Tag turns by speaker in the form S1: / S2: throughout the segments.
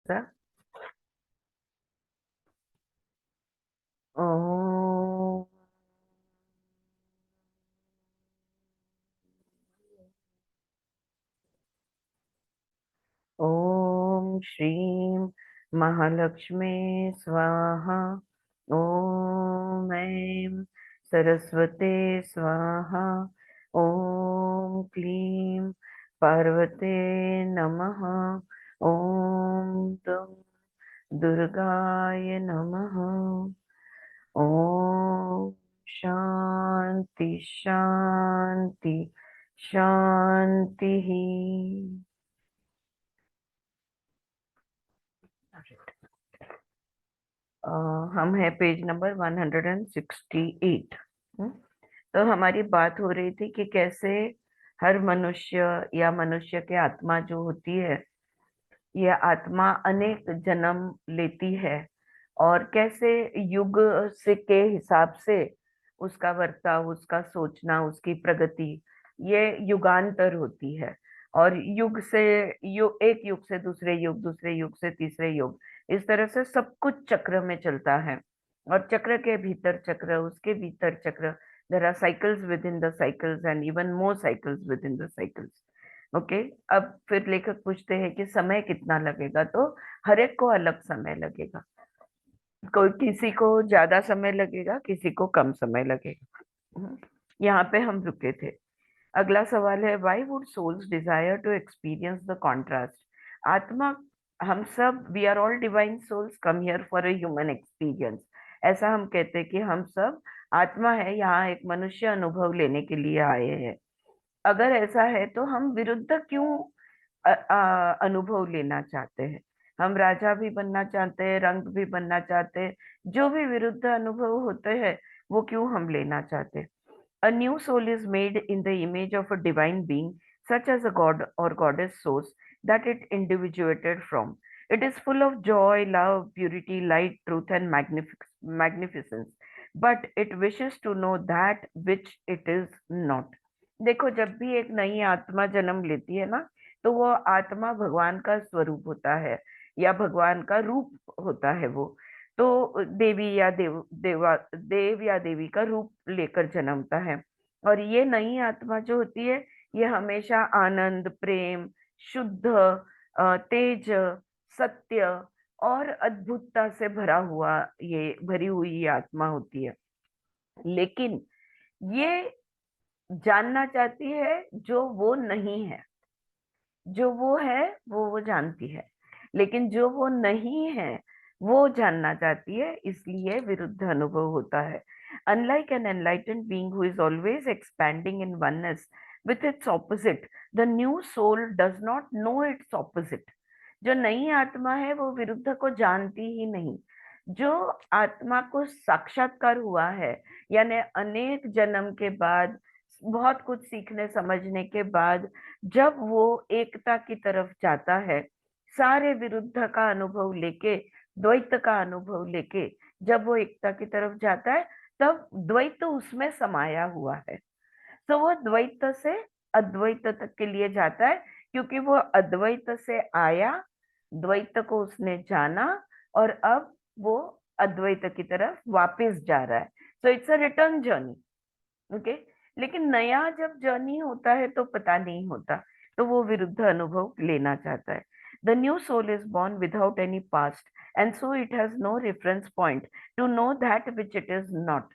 S1: सा। ओम ओम श्रीं महालक्ष्मी स्वाहा। ओम ऐं सरस्वती स्वाहा। ओम क्लीं पार्वते नमः। ओम दुर्गाय नमः। ओम शांति शांति शांति। हम है पेज नंबर 168। तो हमारी बात हो रही थी कि कैसे हर मनुष्य या मनुष्य की आत्मा जो होती है, यह आत्मा अनेक जन्म लेती है और कैसे युग से के हिसाब से उसका वर्ताव, उसका सोचना, उसकी प्रगति ये युगांतर होती है। और युग से एक युग से दूसरे युग, दूसरे युग से तीसरे युग, इस तरह से सब कुछ चक्र में चलता है। और चक्र के भीतर चक्र, उसके भीतर चक्र। There are cycles with in the cycles and even more cycles with in the cycles. Okay. अब फिर लेखक पूछते हैं कि समय कितना लगेगा, तो हर एक को अलग समय लगेगा। कोई किसी को ज्यादा समय लगेगा, किसी को कम समय लगेगा। यहाँ पे हम रुके थे। अगला सवाल है, why would souls desire to experience the contrast. आत्मा, हम सब, we are all divine souls come here for a human experience. ऐसा हम कहते हैं कि हम सब आत्मा है, यहाँ एक मनुष्य अनुभव लेने के लिए आए हैं। अगर ऐसा है तो हम विरुद्ध क्यों अनुभव लेना चाहते हैं। हम राजा भी बनना चाहते हैं, रंग भी बनना चाहते हैं। जो भी विरुद्ध अनुभव होते हैं वो क्यों हम लेना चाहते हैं। A new soul is made in the image of a divine being, such as a god or goddess source that it individuated from. It is full of joy, love, purity, light, truth, and magnificence. But it wishes to know that which it is not. देखो, जब भी एक नई आत्मा जन्म लेती है ना, तो वो आत्मा भगवान का स्वरूप होता है या भगवान का रूप होता है वो। तो देवी या देव या देवी का रूप लेकर जन्मता है। और ये नई आत्मा जो होती है, ये हमेशा आनंद, प्रेम, शुद्ध, तेज, सत्य और अद्भुतता से भरी हुई ये आत्मा होती है। लेकिन ये जानना चाहती है जो वो नहीं है। जो वो है वो जानती है, लेकिन जो वो नहीं है वो जानना चाहती है, इसलिए विरुद्ध अनुभव होता है। Unlike an enlightened being who is always expanding in oneness with its opposite, the new soul does not know its opposite. जो नई आत्मा है वो विरुद्ध को जानती ही नहीं। जो आत्मा को साक्षात्कार हुआ है, यानी अनेक जन्म के बाद, बहुत कुछ सीखने समझने के बाद, जब वो एकता की तरफ जाता है, सारे विरुद्ध का अनुभव लेके, द्वैत का अनुभव लेके, जब वो एकता की तरफ जाता है, तब द्वैत उसमें समाया हुआ है। तो वो द्वैत से अद्वैत तक के लिए जाता है, क्योंकि वो अद्वैत से आया, द्वैत को उसने जाना, और अब वो अद्वैत की तरफ वापस जा रहा है। So it's a return journey. Okay. लेकिन नया जब जर्नी होता है तो पता नहीं होता, तो वो विरुद्ध अनुभव लेना चाहता है। The new soul is born without any past and so it has no reference point to know that which it is not.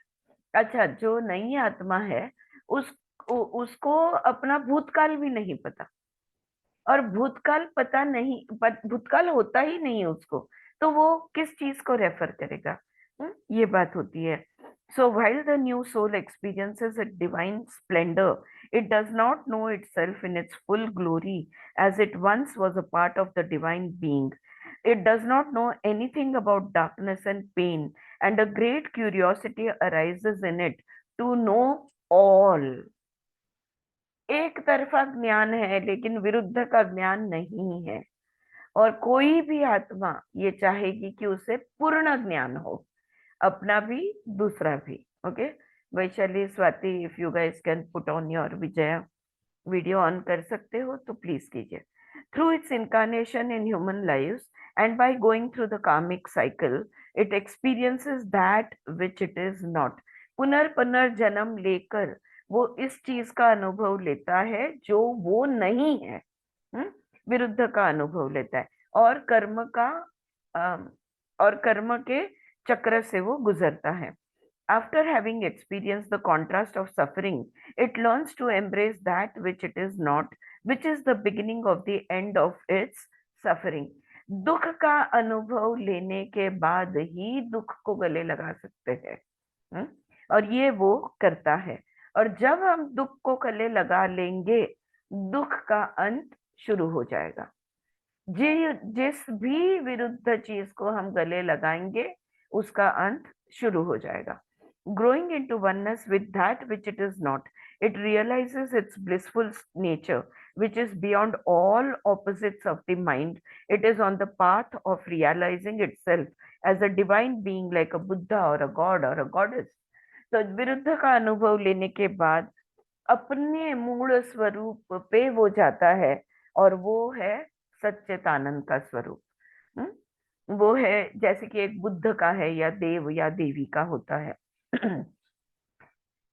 S1: अच्छा, जो नई आत्मा है, उस उसको अपना भूतकाल भी नहीं पता। और भूतकाल पता नहीं, भूतकाल होता ही नहीं उसको, तो वो किस चीज को रेफर करेगा। ये बात होती है। सो while the new soul experiences a divine splendor, it does not know itself in its full glory as it once was a part of the divine being. It does not know anything about darkness and pain, and a great curiosity arises in it to know all. एक तरफा ज्ञान है, लेकिन विरुद्ध का ज्ञान नहीं है। और कोई भी आत्मा ये चाहेगी कि उसे पूर्ण ज्ञान हो, अपना भी, दूसरा भी। Okay. Vaishali, Swati, if you guys can put on your Vijaya video on कर सकते हो तो प्लीज कीजिए। through its incarnation in human lives, and by going through the karmic cycle, it experiences that which it is not. पुनर्जन्म लेकर वो इस चीज का अनुभव लेता है जो वो नहीं है। हम्म? विरुद्ध का अनुभव लेता है और अम, कर्म के चक्र से वो गुजरता है। After having experienced the contrast of suffering, it learns to embrace that which it is not, which is the beginning of the end of its suffering. दुख का अनुभव लेने के बाद ही दुख को गले लगा सकते हैं। हम्म? और ये वो करता है। और जब हम दुख को गले लगा लेंगे, दुख का अंत शुरू हो जाएगा। जिस भी विरुद्ध चीज को हम गले लगाएंगे, उसका अंत शुरू हो जाएगा। Growing into oneness with that which it is not, it realizes its blissful nature, which is beyond all opposites of the mind. It is on the path of realizing itself as a divine being, like a Buddha or a god or a goddess. तो विरुद्ध का अनुभव लेने के बाद अपने मूल स्वरूप पे वो जाता है, और वो है सच्चिदानंद का स्वरूप। वो है जैसे कि एक बुद्ध का है या देव या देवी का होता है।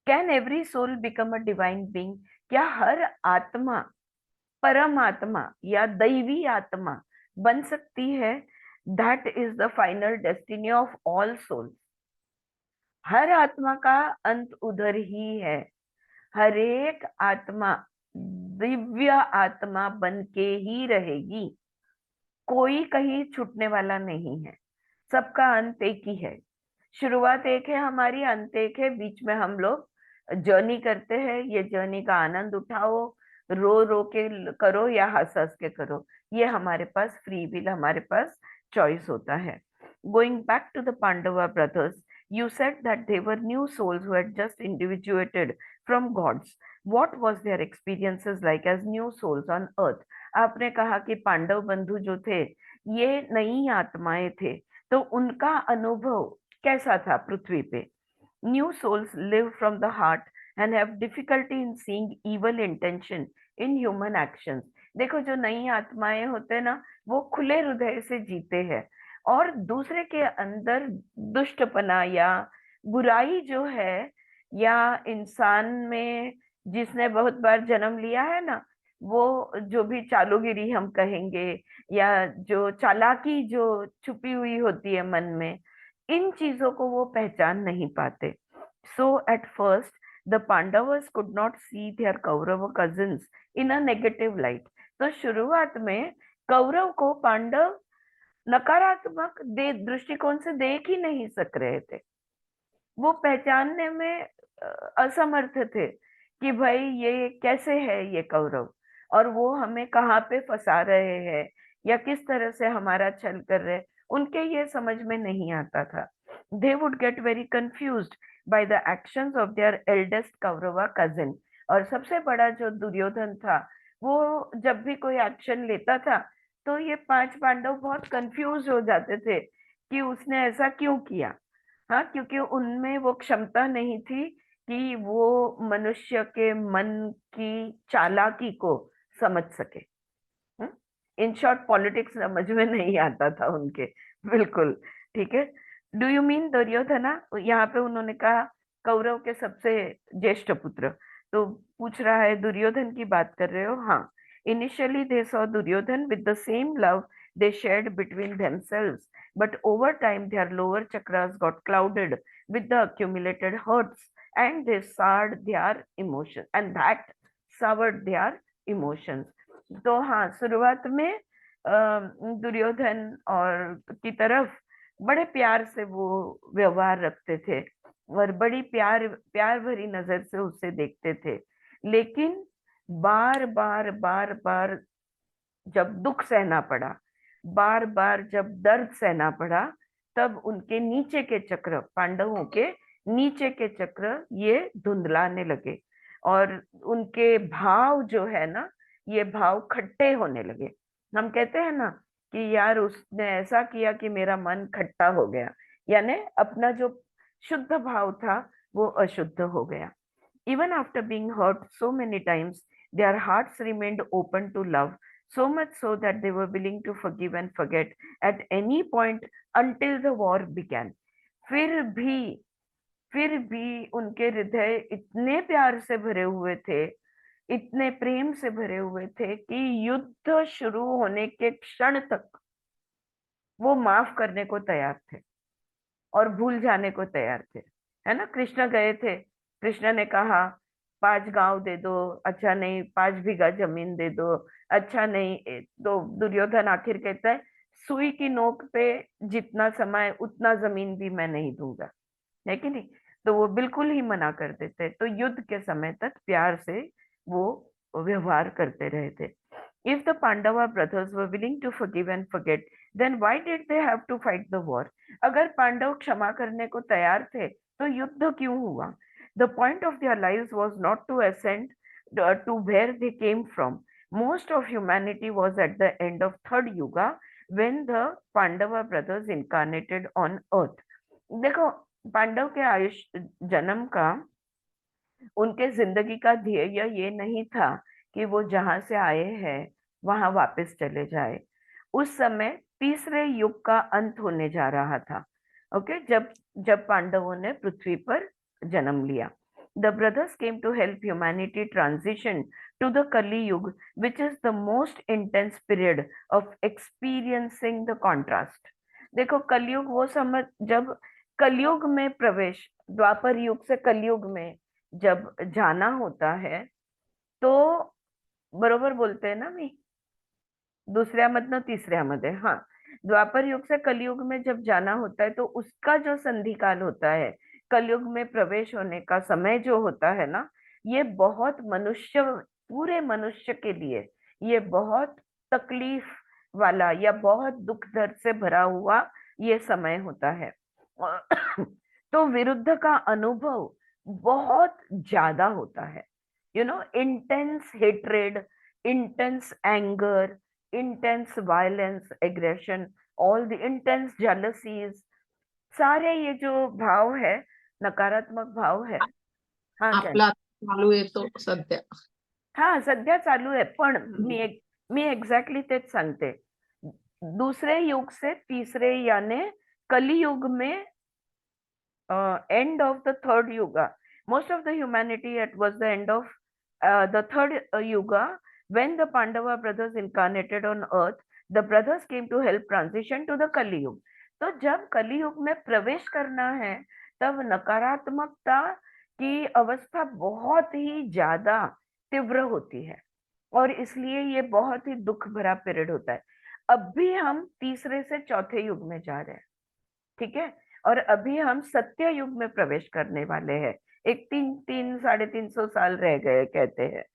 S1: Can every soul become a divine being? क्या हर आत्मा परमात्मा या दैवी आत्मा बन सकती है? That is the final destiny of all souls. हर आत्मा का अंत उधर ही है। हर एक आत्मा दिव्य आत्मा बन के ही रहेगी। कोई कहीं छूटने वाला नहीं है। सबका अंत एक ही है। शुरुआत एक है हमारी, अंत एक है। बीच में हम लोग जर्नी करते हैं। ये जर्नी का आनंद उठाओ, रो रो के करो या हंस हंस के करो। ये हमारे पास फ्री विल, हमारे पास चॉइस होता है। Going back to the Pandava brothers, you said that they were new souls who had just individuated from gods. What was their experiences like as new souls on earth? आपने कहा कि पांडव बंधु जो थे ये नई आत्माएं थे, तो उनका अनुभव कैसा था पृथ्वी पे? New souls live from the heart and have difficulty in seeing evil intention in human actions. देखो, जो नई आत्माएं होते हैं ना, वो खुले हृदय से जीते हैं, और दूसरे के अंदर दुष्टपना या बुराई जो है, या इंसान में जिसने बहुत बार जन्म लिया है ना, वो जो भी चालूगिरी हम कहेंगे, या जो चालाकी जो छुपी हुई होती है मन में, इन चीजों को वो पहचान नहीं पाते। So at first the Pandavas could not see their Kaurava cousins in a negative light. तो शुरुआत में कौरव को पांडव नकारात्मक दृष्टिकोण से देख ही नहीं सक रहे थे। वो पहचानने में असमर्थ थे कि भाई ये कैसे है ये कौरव, और वो हमें कहाँ पे फंसा रहे हैं या किस तरह से हमारा छल कर रहे हैं, उनके ये समझ में नहीं आता था। They would get very confused by the actions of their eldest Kaurava cousin. और सबसे बड़ा जो दुर्योधन था, वो जब भी कोई एक्शन लेता था तो ये पांच पांडव बहुत कंफ्यूज हो जाते थे कि उसने ऐसा क्यों किया। हाँ, क्योंकि उनमें वो क्षमता नहीं थी कि वो मनुष्य के मन की चालाकी को समझ सके। इन शॉर्ट पॉलिटिक्स समझ में नहीं आता था उनके। बिल्कुल ठीक है। Do you mean Duryodhana? यहाँ पे उन्होंने कहा कौरव के सबसे ज्येष्ठ पुत्र, तो पूछ रहा है दुर्योधन की बात कर रहे हो? हाँ। Initially they saw Duryodhan with the same love they shared between themselves, but over time their lower chakras got clouded with the accumulated hurts, and they soured their emotions, and that soured their emotions. तो हाँ, शुरुआत में दुर्योधन और की तरफ बड़े प्यार से वो व्यवहार रखते थे और बड़ी प्यार प्यार भरी नजर से उसे देखते थे, लेकिन बार बार बार बार जब दुख सहना पड़ा, बार बार जब दर्द सहना पड़ा, तब उनके नीचे के चक्र, पांडवों के नीचे के चक्र ये धुंधलाने लगे, और उनके भाव जो है ना, ये भाव खट्टे होने लगे। हम कहते हैं ना कि यार उसने ऐसा किया कि मेरा मन खट्टा हो गया, यानी अपना जो शुद्ध भाव था वो अशुद्ध हो गया। Even after being hurt so many times, their hearts remained open to love, so much so that they were willing to forgive and forget at any point until the war began. फिर भी फिर भी उनके हृदय इतने प्यार से भरे हुए थे, इतने प्रेम से भरे हुए थे कि युद्ध शुरू होने के क्षण तक वो माफ करने को तैयार थे और भूल जाने को तैयार थे। है ना, कृष्ण गए थे, कृष्ण ने कहा 5 गांव दे दो, अच्छा नहीं 5 बीघा जमीन दे दो, अच्छा नहीं तो दुर्योधन आखिर कहता है सुई की नोक पे जितना समय उतना जमीन भी मैं नहीं दूंगा, है कि नहीं। तो वो बिल्कुल ही मना कर देते, तो युद्ध के समय तक प्यार से वो व्यवहार करते रहे थे। If the Pandava brothers were willing to forgive and forget, then why did they have to fight the war? अगर पांडव क्षमा करने को तैयार थे, तो युद्ध क्यों हुआ? The point of their lives was not to ascend to where they came from. Most of humanity was at the end of third yuga when the Pandava brothers incarnated on earth. देखो, पांडव के आयुष्य जन्म का, उनके जिंदगी का ध्येय ये नहीं था कि वो जहां से आए हैं वहां वापस चले जाए। उस समय तीसरे युग का अंत होने जा रहा था। ओके, जब जब पांडवों ने पृथ्वी पर जन्म लिया। The brothers came to help humanity transition to the Kali Yuga, which is the most intense period of experiencing the contrast. देखो, कलयुग वो समझ, जब कलयुग में प्रवेश, द्वापर युग से कलयुग में जब जाना होता है, तो बरोबर बोलते हैं ना मी, दुसऱ्यामधनं तिसऱ्यामध्ये, हाँ, द्वापर युग से कलयुग में जब जाना होता है तो उसका जो संधि काल होता है, कलयुग में प्रवेश होने का समय जो होता है ना, ये बहुत मनुष्य, पूरे मनुष्य के लिए ये बहुत तकलीफ वाला या बहुत दुख दर्द से भरा हुआ ये समय होता है। तो विरुद्ध का अनुभव बहुत ज्यादा होता है, intense hatred, intense anger, intense violence, aggression, all the intense jealousies, सारे ये जो भाव है, नकारात्मक भाव है। हाँ क्या?
S2: आपला चालू येतो सध्या.
S1: हाँ, सध्या चालू आहे, पण मी एक्झॅक्टली तेच सांगते। दूसरे युग से तीसरे यानी कलियुग में, end of the third yuga, most of the humanity, it was the end of the third yuga when the Pandava brothers incarnated on earth. The brothers came to help transition to the Kali Yuga. तो जब कली युग में प्रवेश करना है, तब नकारात्मकता की अवस्था बहुत ही ज्यादा तीव्र होती है, और इसलिए ये बहुत ही दुख भरा पीरियड होता है। अब भी हम तीसरे से चौथे युग में जा रहे हैं, ठीक है, और अभी हम सत्य युग में प्रवेश करने वाले हैं। एक 300-350 साल रह गए कहते हैं,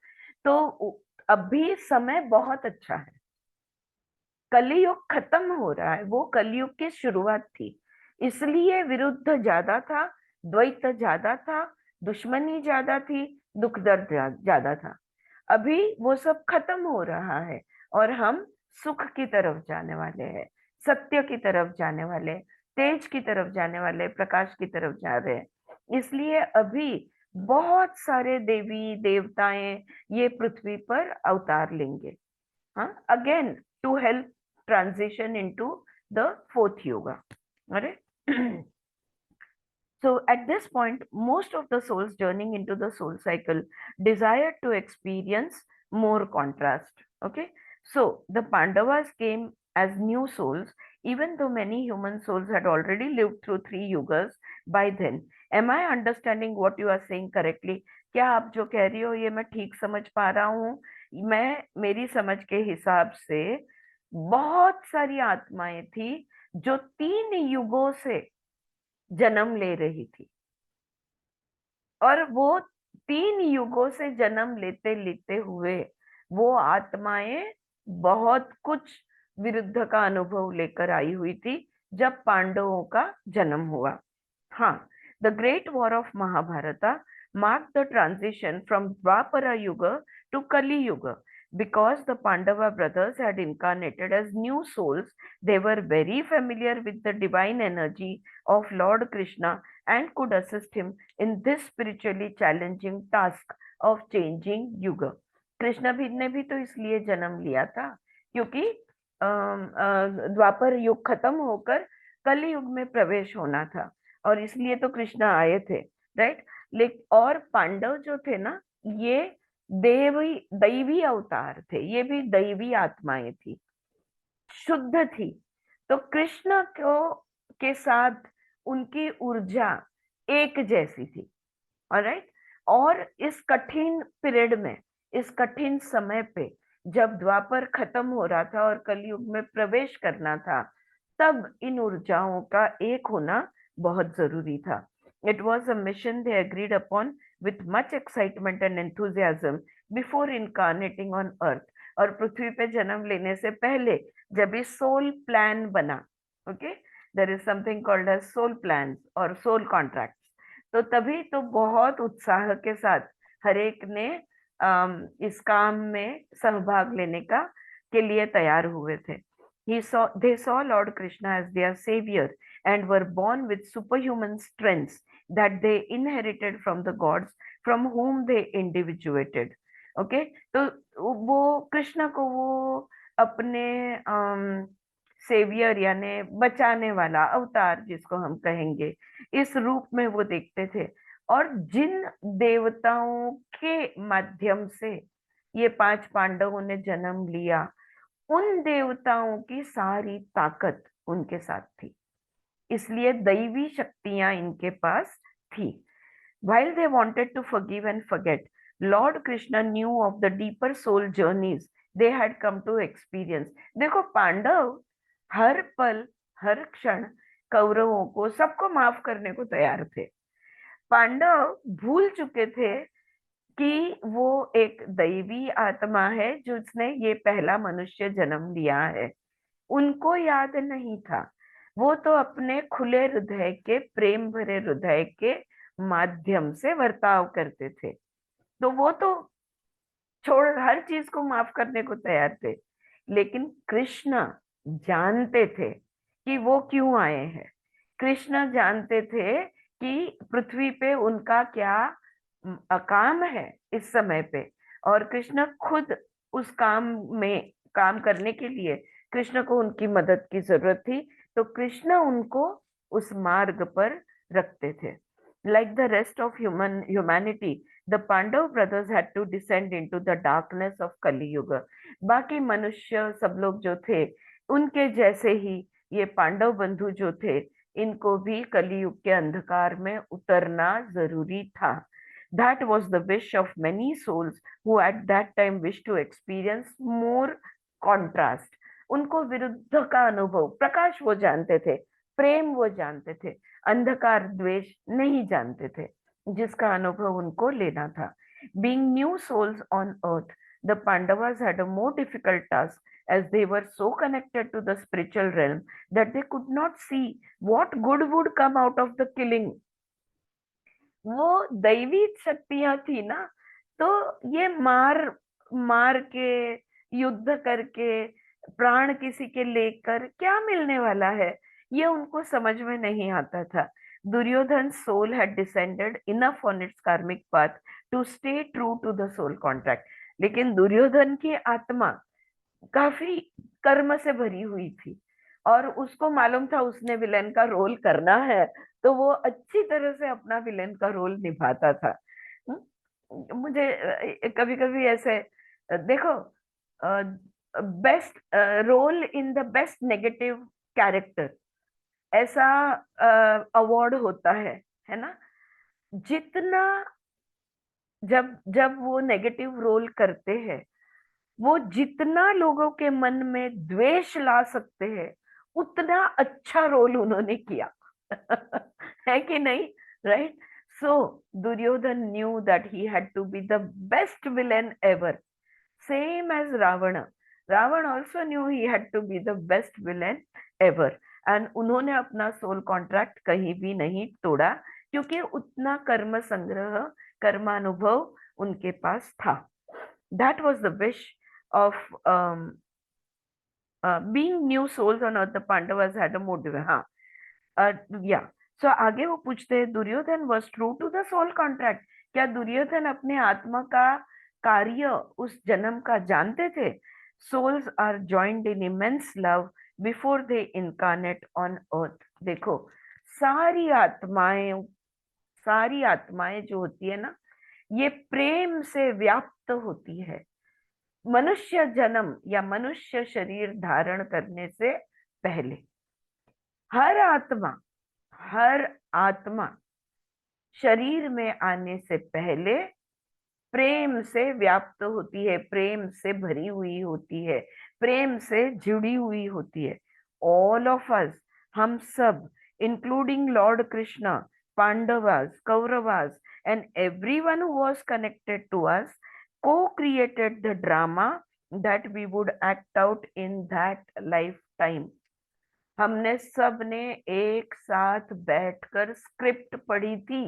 S1: तो अभी समय बहुत अच्छा है। कलियुग खत्म हो रहा है, वो कलियुग की शुरुआत थी, इसलिए विरुद्ध ज्यादा था, द्वैत ज्यादा था, दुश्मनी ज्यादा थी, दुख दर्द ज्यादा था। अभी वो सब खत्म हो रहा है और हम सुख की तरफ जाने वाले हैं, सत्य की तरफ जाने वाले, तेज की तरफ जाने वाले, प्रकाश की तरफ जा रहे हैं। इसलिए अभी बहुत सारे देवी देवताएं ये पृथ्वी पर अवतार लेंगे, हाँ, again to help transition into the fourth yuga. All right. So at this point, most of the souls journeying into the soul cycle desired to experience more contrast. Okay. So the Pandavas came as new souls, even though many human souls had already lived through 3 yugas by then. Am I understanding what you are saying correctly? क्या आप जो कह रही हो ये मैं ठीक समझ पा रहा हूँ? मैं, मेरी समझ के हिसाब से बहुत सारी आत्माएं थी जो 3 युगों से जन्म ले रही थी, और वो 3 युगों से जन्म लेते लेते हुए वो आत्माएं बहुत कुछ विरुद्ध का अनुभव लेकर आई हुई थी जब पांडवों का जन्म हुआ। हाँ, the great war of Mahabharata marked the transition from Dwapara Yuga to Kali Yuga. Because the Pandava brothers had incarnated as new souls, they were very familiar with the divine energy of Lord Krishna and could assist him in this spiritually challenging task of changing yuga. Krishna भी ने भी तो इसलिए जन्म लिया था क्योंकि द्वापर युग खत्म होकर कली युग में प्रवेश होना था, और इसलिए तो कृष्ण आए थे, राइट। लेकिन और पांडव जो थे ना, ये देवी दैवी अवतार थे, ये भी दैवी आत्माएं थी, शुद्ध थी। तो कृष्ण को के साथ उनकी ऊर्जा एक जैसी थी, ऑलराइट। और इस कठिन पीरियड में, इस कठिन समय पे, जब द्वापर खत्म हो रहा था और कलयुग में प्रवेश करना था, तब इन ऊर्जाओं का एक होना बहुत जरूरी था। It was a mission they agreed upon with much excitement and enthusiasm before incarnating on earth. और पृथ्वी पे जन्म लेने से पहले जब ये सोल प्लान बना, okay, there is something called as soul plan और सोल कॉन्ट्रैक्ट, तो तभी तो बहुत उत्साह के साथ हर एक ने इस काम में सहभाग लेने का के लिए तैयार हुए थे। They saw Lord Krishna as their savior and were born with superhuman strengths that they inherited from the gods from whom they individuated. Okay, तो वो कृष्ण को वो अपने सेवियर यानी बचाने वाला अवतार जिसको हम कहेंगे, इस रूप में वो देखते थे। और जिन देवताओं के माध्यम से ये पांच पांडवों ने जन्म लिया, उन देवताओं की सारी ताकत उनके साथ थी, इसलिए दैवी शक्तियां इनके पास थी। While they wanted to forgive and forget, Lord Krishna knew of the deeper soul journeys they had come to experience. देखो, पांडव हर पल हर क्षण कौरवों को सबको माफ करने को तैयार थे। पांडव भूल चुके थे कि वो एक दैवी आत्मा है जिसने ये पहला मनुष्य जन्म लिया है। उनको याद नहीं था, वो तो अपने खुले हृदय के, प्रेम भरे हृदय के माध्यम से बर्ताव करते थे। तो वो तो छोड़ हर चीज को माफ करने को तैयार थे। लेकिन कृष्ण जानते थे कि वो क्यों आए हैं। कृष्ण जानते थे कि पृथ्वी पे उनका क्या काम है इस समय पे, और कृष्ण खुद उस काम में काम करने के लिए कृष्ण को उनकी मदद की जरूरत थी। तो कृष्ण उनको उस मार्ग पर रखते थे। Like the rest of humanity, the Pandav brothers had to descend into the darkness of Kali Yuga. बाकी मनुष्य सब लोग जो थे, उनके जैसे ही ये पांडव बंधु जो थे, इनको भी कलियुग के अंधकार में उतरना जरूरी था। That was the wish of many souls who at that time wished to experience more contrast. उनको विरुद्ध का अनुभव, प्रकाश वो जानते थे, प्रेम वो जानते थे, अंधकार द्वेष नहीं जानते थे, जिसका अनुभव उनको लेना था। Being new souls on earth, the Pandavas had a more difficult task as they were so connected to the spiritual realm that they could not see what good would come out of the killing. वो दैवी शक्तियां थी ना, तो ये मार मार के, युद्ध करके, प्राण किसी के लेकर क्या मिलने वाला है, ये उनको समझ में नहीं आता था। Duryodhan soul had descended enough on its karmic path to stay true to the soul contract. लेकिन दुर्योधन की आत्मा काफी कर्म से भरी हुई थी, और उसको मालूम था उसने विलेन का रोल करना है, तो वो अच्छी तरह से अपना विलेन का रोल निभाता था। मुझे कभी कभी ऐसे देखो, best role in the best negative character, ऐसा अवार्ड होता है ना। जितना जब जब वो नेगेटिव रोल करते हैं, वो जितना लोगों के मन में द्वेष ला सकते हैं, उतना अच्छा रोल उन्होंने किया। है कि नहीं, right. So Duryodhan knew that he had to be the best villain ever, same as Ravan. Ravan also knew he had to be the best villain ever, and उन्होंने अपना सोल कॉन्ट्रैक्ट कहीं भी नहीं तोड़ा, क्योंकि उतना कर्म संग्रह, कर्मानुभव उनके पास था। That was the wish of being new souls on earth. The Pandavas had a motive. हाँ, yeah. So आगे वो पूछते हैं, Duryodhan was true to the soul contract. क्या दुर्योधन अपने आत्मा का कार्य उस जन्म का जानते थे। souls are joined in immense love before they incarnate on earth। देखो, सारी आत्माएं सारी आत्माएं जो होती है ना, ये प्रेम से व्याप्त होती है। मनुष्य जन्म या मनुष्य शरीर धारण करने से पहले हर आत्मा हर आत्मा शरीर में आने से पहले प्रेम से व्याप्त होती है, प्रेम से भरी हुई होती है, प्रेम से जुड़ी हुई होती है। ऑल ऑफ अस, हम सब, including lord Krishna, Pandavas, Kauravas and everyone who was connected to us, co-created the drama that we would act out in that lifetime। हमने सब ने एक साथ बैठकर स्क्रिप्ट पढ़ी थी।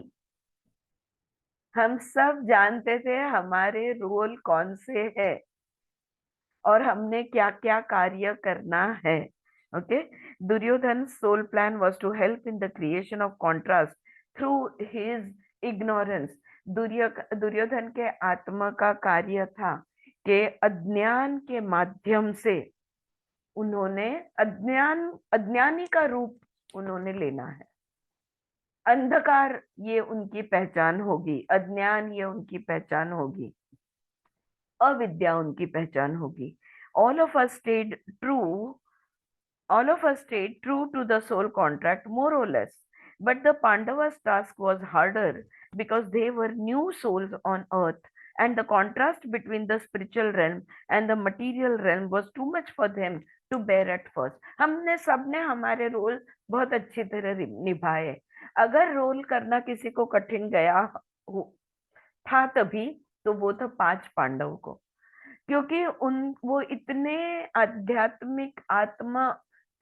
S1: हम सब जानते थे हमारे रोल कौन से है और हमने क्या क्या कार्य करना है। Okay, Duryodhan soul plan was to help in the creation of contrast through his ignorance. Duryodhan के आत्मा का कार्य था कि अज्ञान के माध्यम से उन्होंने अज्ञानी का रूप उन्होंने लेना है। अंधकार ये उनकी पहचान होगी, अज्ञान ये उनकी पहचान होगी, अविद्या उनकी पहचान होगी। All of us stayed true all of us stayed true to the soul contract more or less, but the Pandavas task was harder because they were new souls on earth, and the contrast between the spiritual realm and the material realm was too much for them to bear at first। हमने सबने हमारे role बहुत अच्छी तरह निभाए। अगर role करना किसी को कठिन गया था तभी, तो वो था 5 पांडव को, क्योंकि वो इतने आध्यात्मिक आत्मा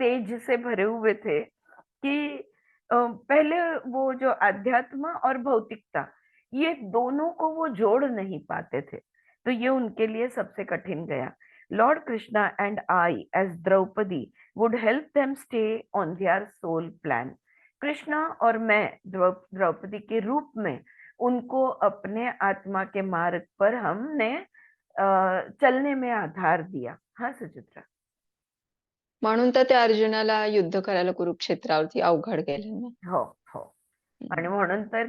S1: तेज से भरे हुए थे कि पहले वो जो अध्यात्म और भौतिकता, ये दोनों को वो जोड़ नहीं पाते थे, तो ये उनके लिए सबसे कठिन गया। Lord Krishna and I as Draupadi would help them stay on their soul plan. Krishna और मैं द्रौपदी के रूप में उनको अपने आत्मा के मार्ग पर हमने चलने में आधार दिया। हाँ सुचित्रा।
S3: म्हणून तर त्या अर्जुनाला युद्ध करायला कुरुक्षेत्रावरती अवघड गेलं ना।
S1: हो हो, आणि म्हणून तर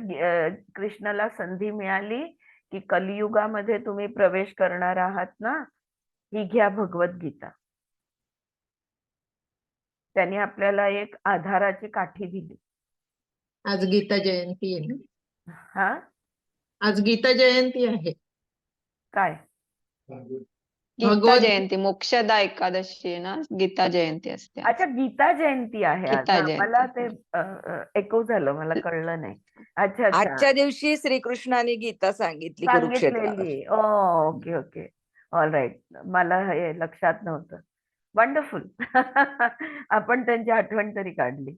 S1: कृष्णाला संधी मिळाली की कलियुगामध्ये तुम्ही प्रवेश करणार आहात ना, ही घ्या भगवद्गीता। त्यांनी आपल्याला एक आधाराची काठी दिली।
S2: आज गीता जयंती आहे ना?
S1: हा,
S2: आज गीता जयंती आहे।
S1: काय
S3: गीता जयंती मोक्षदा एकादशी आहे ना, गीता जयंती असते।
S1: अच्छा, गीता जयंती आहे आज।
S3: गीता जयंती।
S1: मला ते एको झालं, मला कळलं नाही। अच्छा अच्छा,
S4: आजच्या दिवशी श्रीकृष्णाने गीता सांगितली कुरुक्षेत्रावर।
S1: सांगितलेली। ओके ओके, ऑल राईट, मला हे लक्षात नव्हतं। वंडरफुल आपण त्यांची आठवण तरी काढली।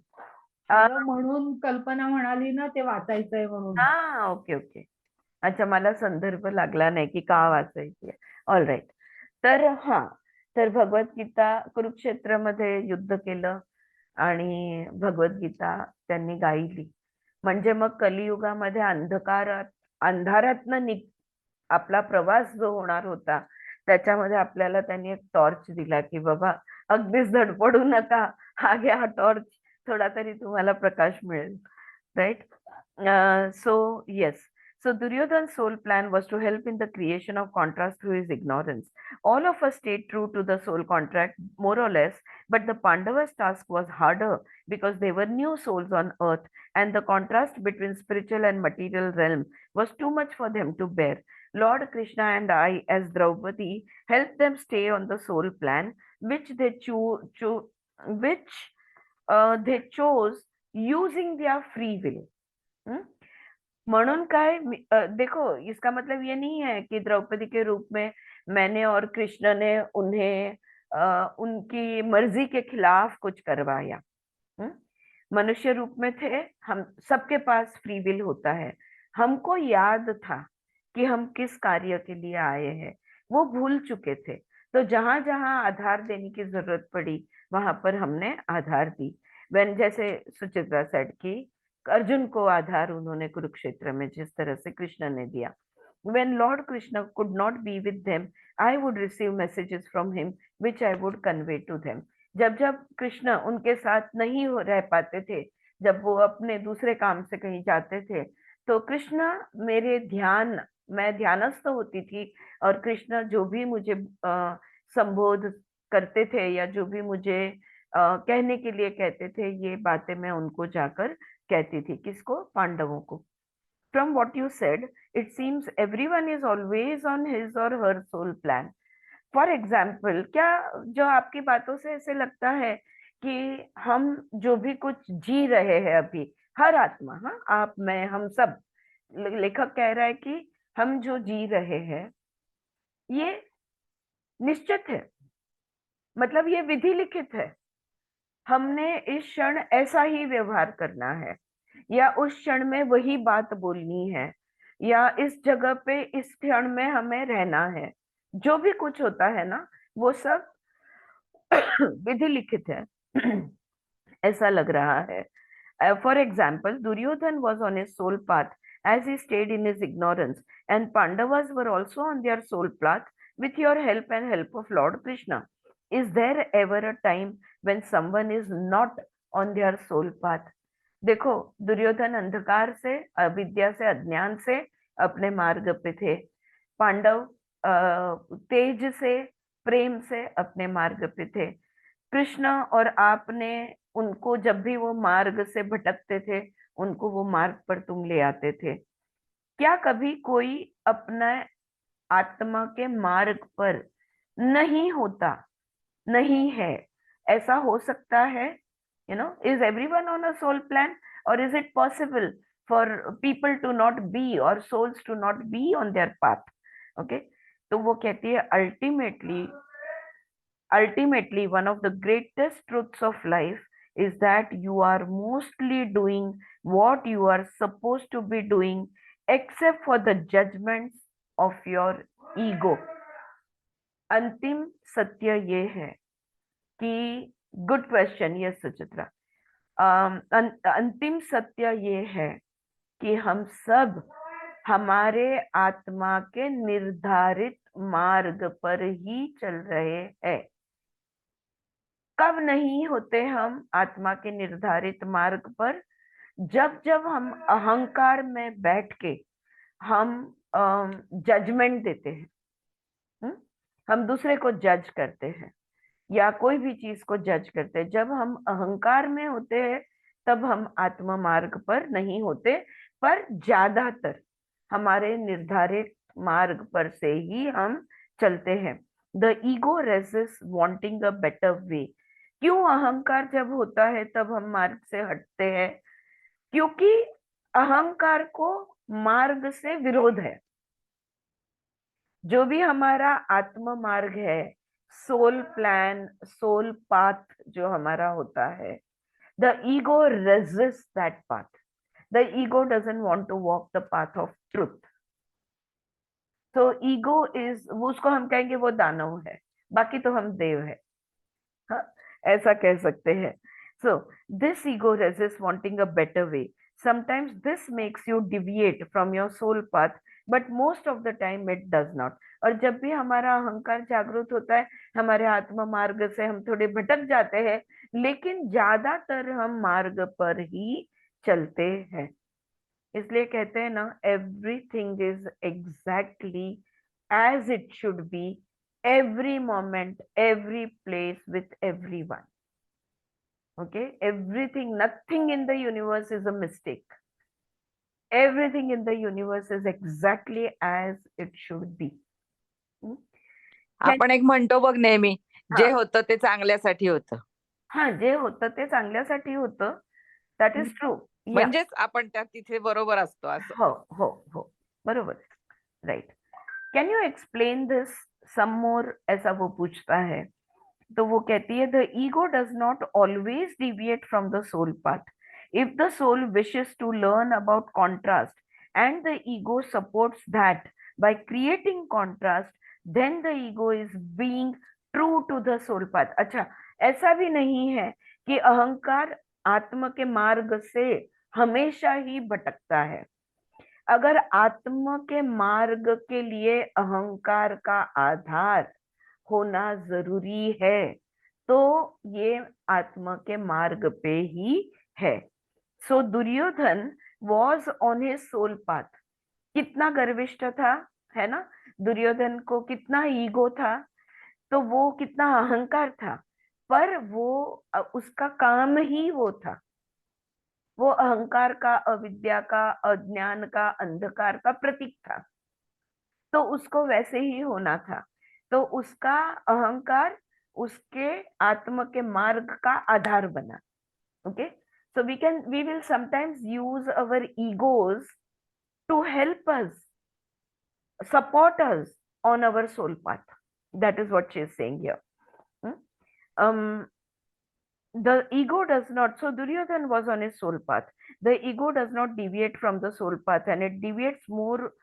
S5: म्हणून कल्पना म्हणाली ना ते वाचायचंय म्हणून।
S1: हा, ओके ओके, अच्छा, मला संदर्भ लागला नाही की का वाचायची। ऑल राईट, तर हा, तर भगवद्गीता कुरुक्षेत्रामध्ये युद्ध केलं आणि भगवद्गीता त्यांनी गायली, म्हणजे मग कलियुगामध्ये अंधारातनं आपला प्रवास जो होणार होता त्याच्यामध्ये आपल्याला त्यांनी एक टॉर्च दिला की बाबा अगदीच धडपडू नका, हा घ्या हा टॉर्च, थोडा तरी तुम्हाला प्रकाश मिळेल। Right, so yes, so Duryodhan's soul plan was to help in the creation of contrast through his ignorance. All of us stayed true to the soul contract more or less, but the Pandavas' task was harder because they were new souls on earth, and the contrast between spiritual and material realm was too much for them to bear. Lord Krishna and I, as Draupadi, helped them stay on the soul plan, which they chose using their free will. म्हणून काय, देखो, इसका मतलब ये नहीं है कि द्रौपदी के रूप में मैंने और कृष्ण ने उन्हें उनकी मर्जी के खिलाफ कुछ करवाया। मनुष्य रूप में थे, हम सबके पास फ्री विल होता है। हमको याद था कि हम किस कार्य के लिए आए हैं, वो भूल चुके थे, तो जहां जहां आधार देने की जरूरत पड़ी वहां पर हमने आधार दी। जैसे सुचित्रा सेड की अर्जुन को आधार उन्होंने कुरुक्षेत्र में जिस तरह से कृष्ण ने दिया, When Lord Krishna could not be with them, I would receive messages from him which I would convey to them. जब जब कृष्ण उनके साथ नहीं रह पाते थे, जब वो अपने दूसरे काम से कहीं जाते थे, तो कृष्ण मेरे ध्यान, मैं ध्यानस्थ होती थी, और कृष्ण जो भी मुझे संबोध करते थे या जो भी मुझे कहने के लिए कहते थे, ये बातें मैं उनको जाकर कहती थी। किसको? पांडवों को। From what you said, it seems everyone is always on his or her soul plan. For example, क्या जो आपकी बातों से ऐसे लगता है कि हम जो भी कुछ जी रहे हैं अभी, हर आत्मा, हाँ, आप, मैं, हम सब, लेखक कह रहा है कि हम जो जी रहे हैं ये निश्चित है, मतलब ये विधि लिखित है। हमने इस क्षण ऐसा ही व्यवहार करना है, या उस क्षण में वही बात बोलनी है, या इस जगह पे इस क्षण में हमें रहना है। जो भी कुछ होता है ना, वो सब विधि लिखित है, ऐसा लग रहा है। For example, Duryodhan was on his soul path as he stayed in his ignorance, and Pandavas were also on their soul path with your help and help of Lord Krishna. Is there ever a time when someone is not on their soul path? देखो, दुर्योधन अंधकार से, अविद्या से, अज्ञान से अपने मार्ग पे थे। पांडव तेज से, प्रेम से अपने मार्ग पे थे। कृष्ण और आपने उनको, जब भी वो मार्ग से भटकते थे, उनको वो मार्ग पर तुम ले आते थे। क्या कभी कोई अपना आत्मा के मार्ग पर नहीं होता, नहीं है? ऐसा हो सकता है? Is everyone on a soul plan, or is it possible for people to not be, or souls to not be on their path? Okay, तो वो कहती है ultimately one of the greatest truths of life is that you are mostly doing what you are supposed to be doing, except for the judgments of your ego. अंतिम सत्य ये है कि, good question, yes Suchitra, अंतिम सत्य ये है कि हम सब हमारे आत्मा के निर्धारित मार्ग पर ही चल रहे हैं। कब नहीं होते हम आत्मा के निर्धारित मार्ग पर? जब जब हम अहंकार में बैठ के हम जजमेंट देते हैं, हम दूसरे को जज करते हैं या कोई भी चीज को जज करते हैं। जब हम अहंकार में होते हैं तब हम आत्मा मार्ग पर नहीं होते, पर ज्यादातर हमारे निर्धारित मार्ग पर से ही हम चलते हैं। The ego resist wanting a better way. क्यों अहंकार जब होता है तब हम मार्ग से हटते हैं? क्योंकि अहंकार को मार्ग से विरोध है। जो भी हमारा आत्म मार्ग है, सोल प्लान, सोल पाथ जो हमारा होता है, the ego resist that path. The ego doesn't want to walk the path of truth. तो ईगो इज, उसको हम कहेंगे वो दानव है, बाकी तो हम देव है, हाँ, ऐसा कह सकते हैं। So this ego resist wanting a better way. Sometimes this makes you deviate from your soul path, but most of the time it does not. और जब भी हमारा अहंकार जागृत होता है, हमारे आत्मा मार्ग से हम थोड़े भटक जाते हैं, लेकिन ज्यादातर हम मार्ग पर ही चलते हैं। इसलिए कहते हैं ना, everything is exactly as it should be, every moment, every place, with everyone. Okay, everything, nothing in the universe is a mistake. Everything in the universe is exactly as it should be.
S4: आपण एक म्हणतो बघ नेहमी, जे होतं ते चांगल्यासाठी होतं.
S1: हा, जे होतं ते चांगल्यासाठी होतं. That is true.
S4: म्हणजेच आपण त्या तिथे बरोबर असतो असं.
S1: हो हो हो, बरोबर, right. Can you explain this some more? ऐसा वो पूछता है। तो वो कहती है, the ego does not always deviate from the soul path. If the soul wishes to learn about contrast and the ego supports that by creating contrast, then the ego is being true to the soul path. अच्छा, ऐसा भी नहीं है कि अहंकार आत्मा के मार्ग से हमेशा ही भटकता है। अगर आत्म के मार्ग के लिए अहंकार का आधार होना जरूरी है तो ये आत्मा के मार्ग पे ही है। So Duryodhan was on his soul path. कितना गर्विष्ठ था, है ना, दुर्योधन को कितना ईगो था, तो वो कितना अहंकार था, पर वो उसका काम ही वो था। वो अहंकार का, अविद्या का, अज्ञान का, अंधकार का प्रतीक था, तो उसको वैसे ही होना था। तो उसका अहंकार उसके आत्म के मार्ग का आधार बना। Okay, so we will sometimes use our egos to help us, support us on our soul path. That is what she is saying here. The ego does not, so Duryodhan was on his soul path. The ego does not deviate from the soul path, and it deviates more,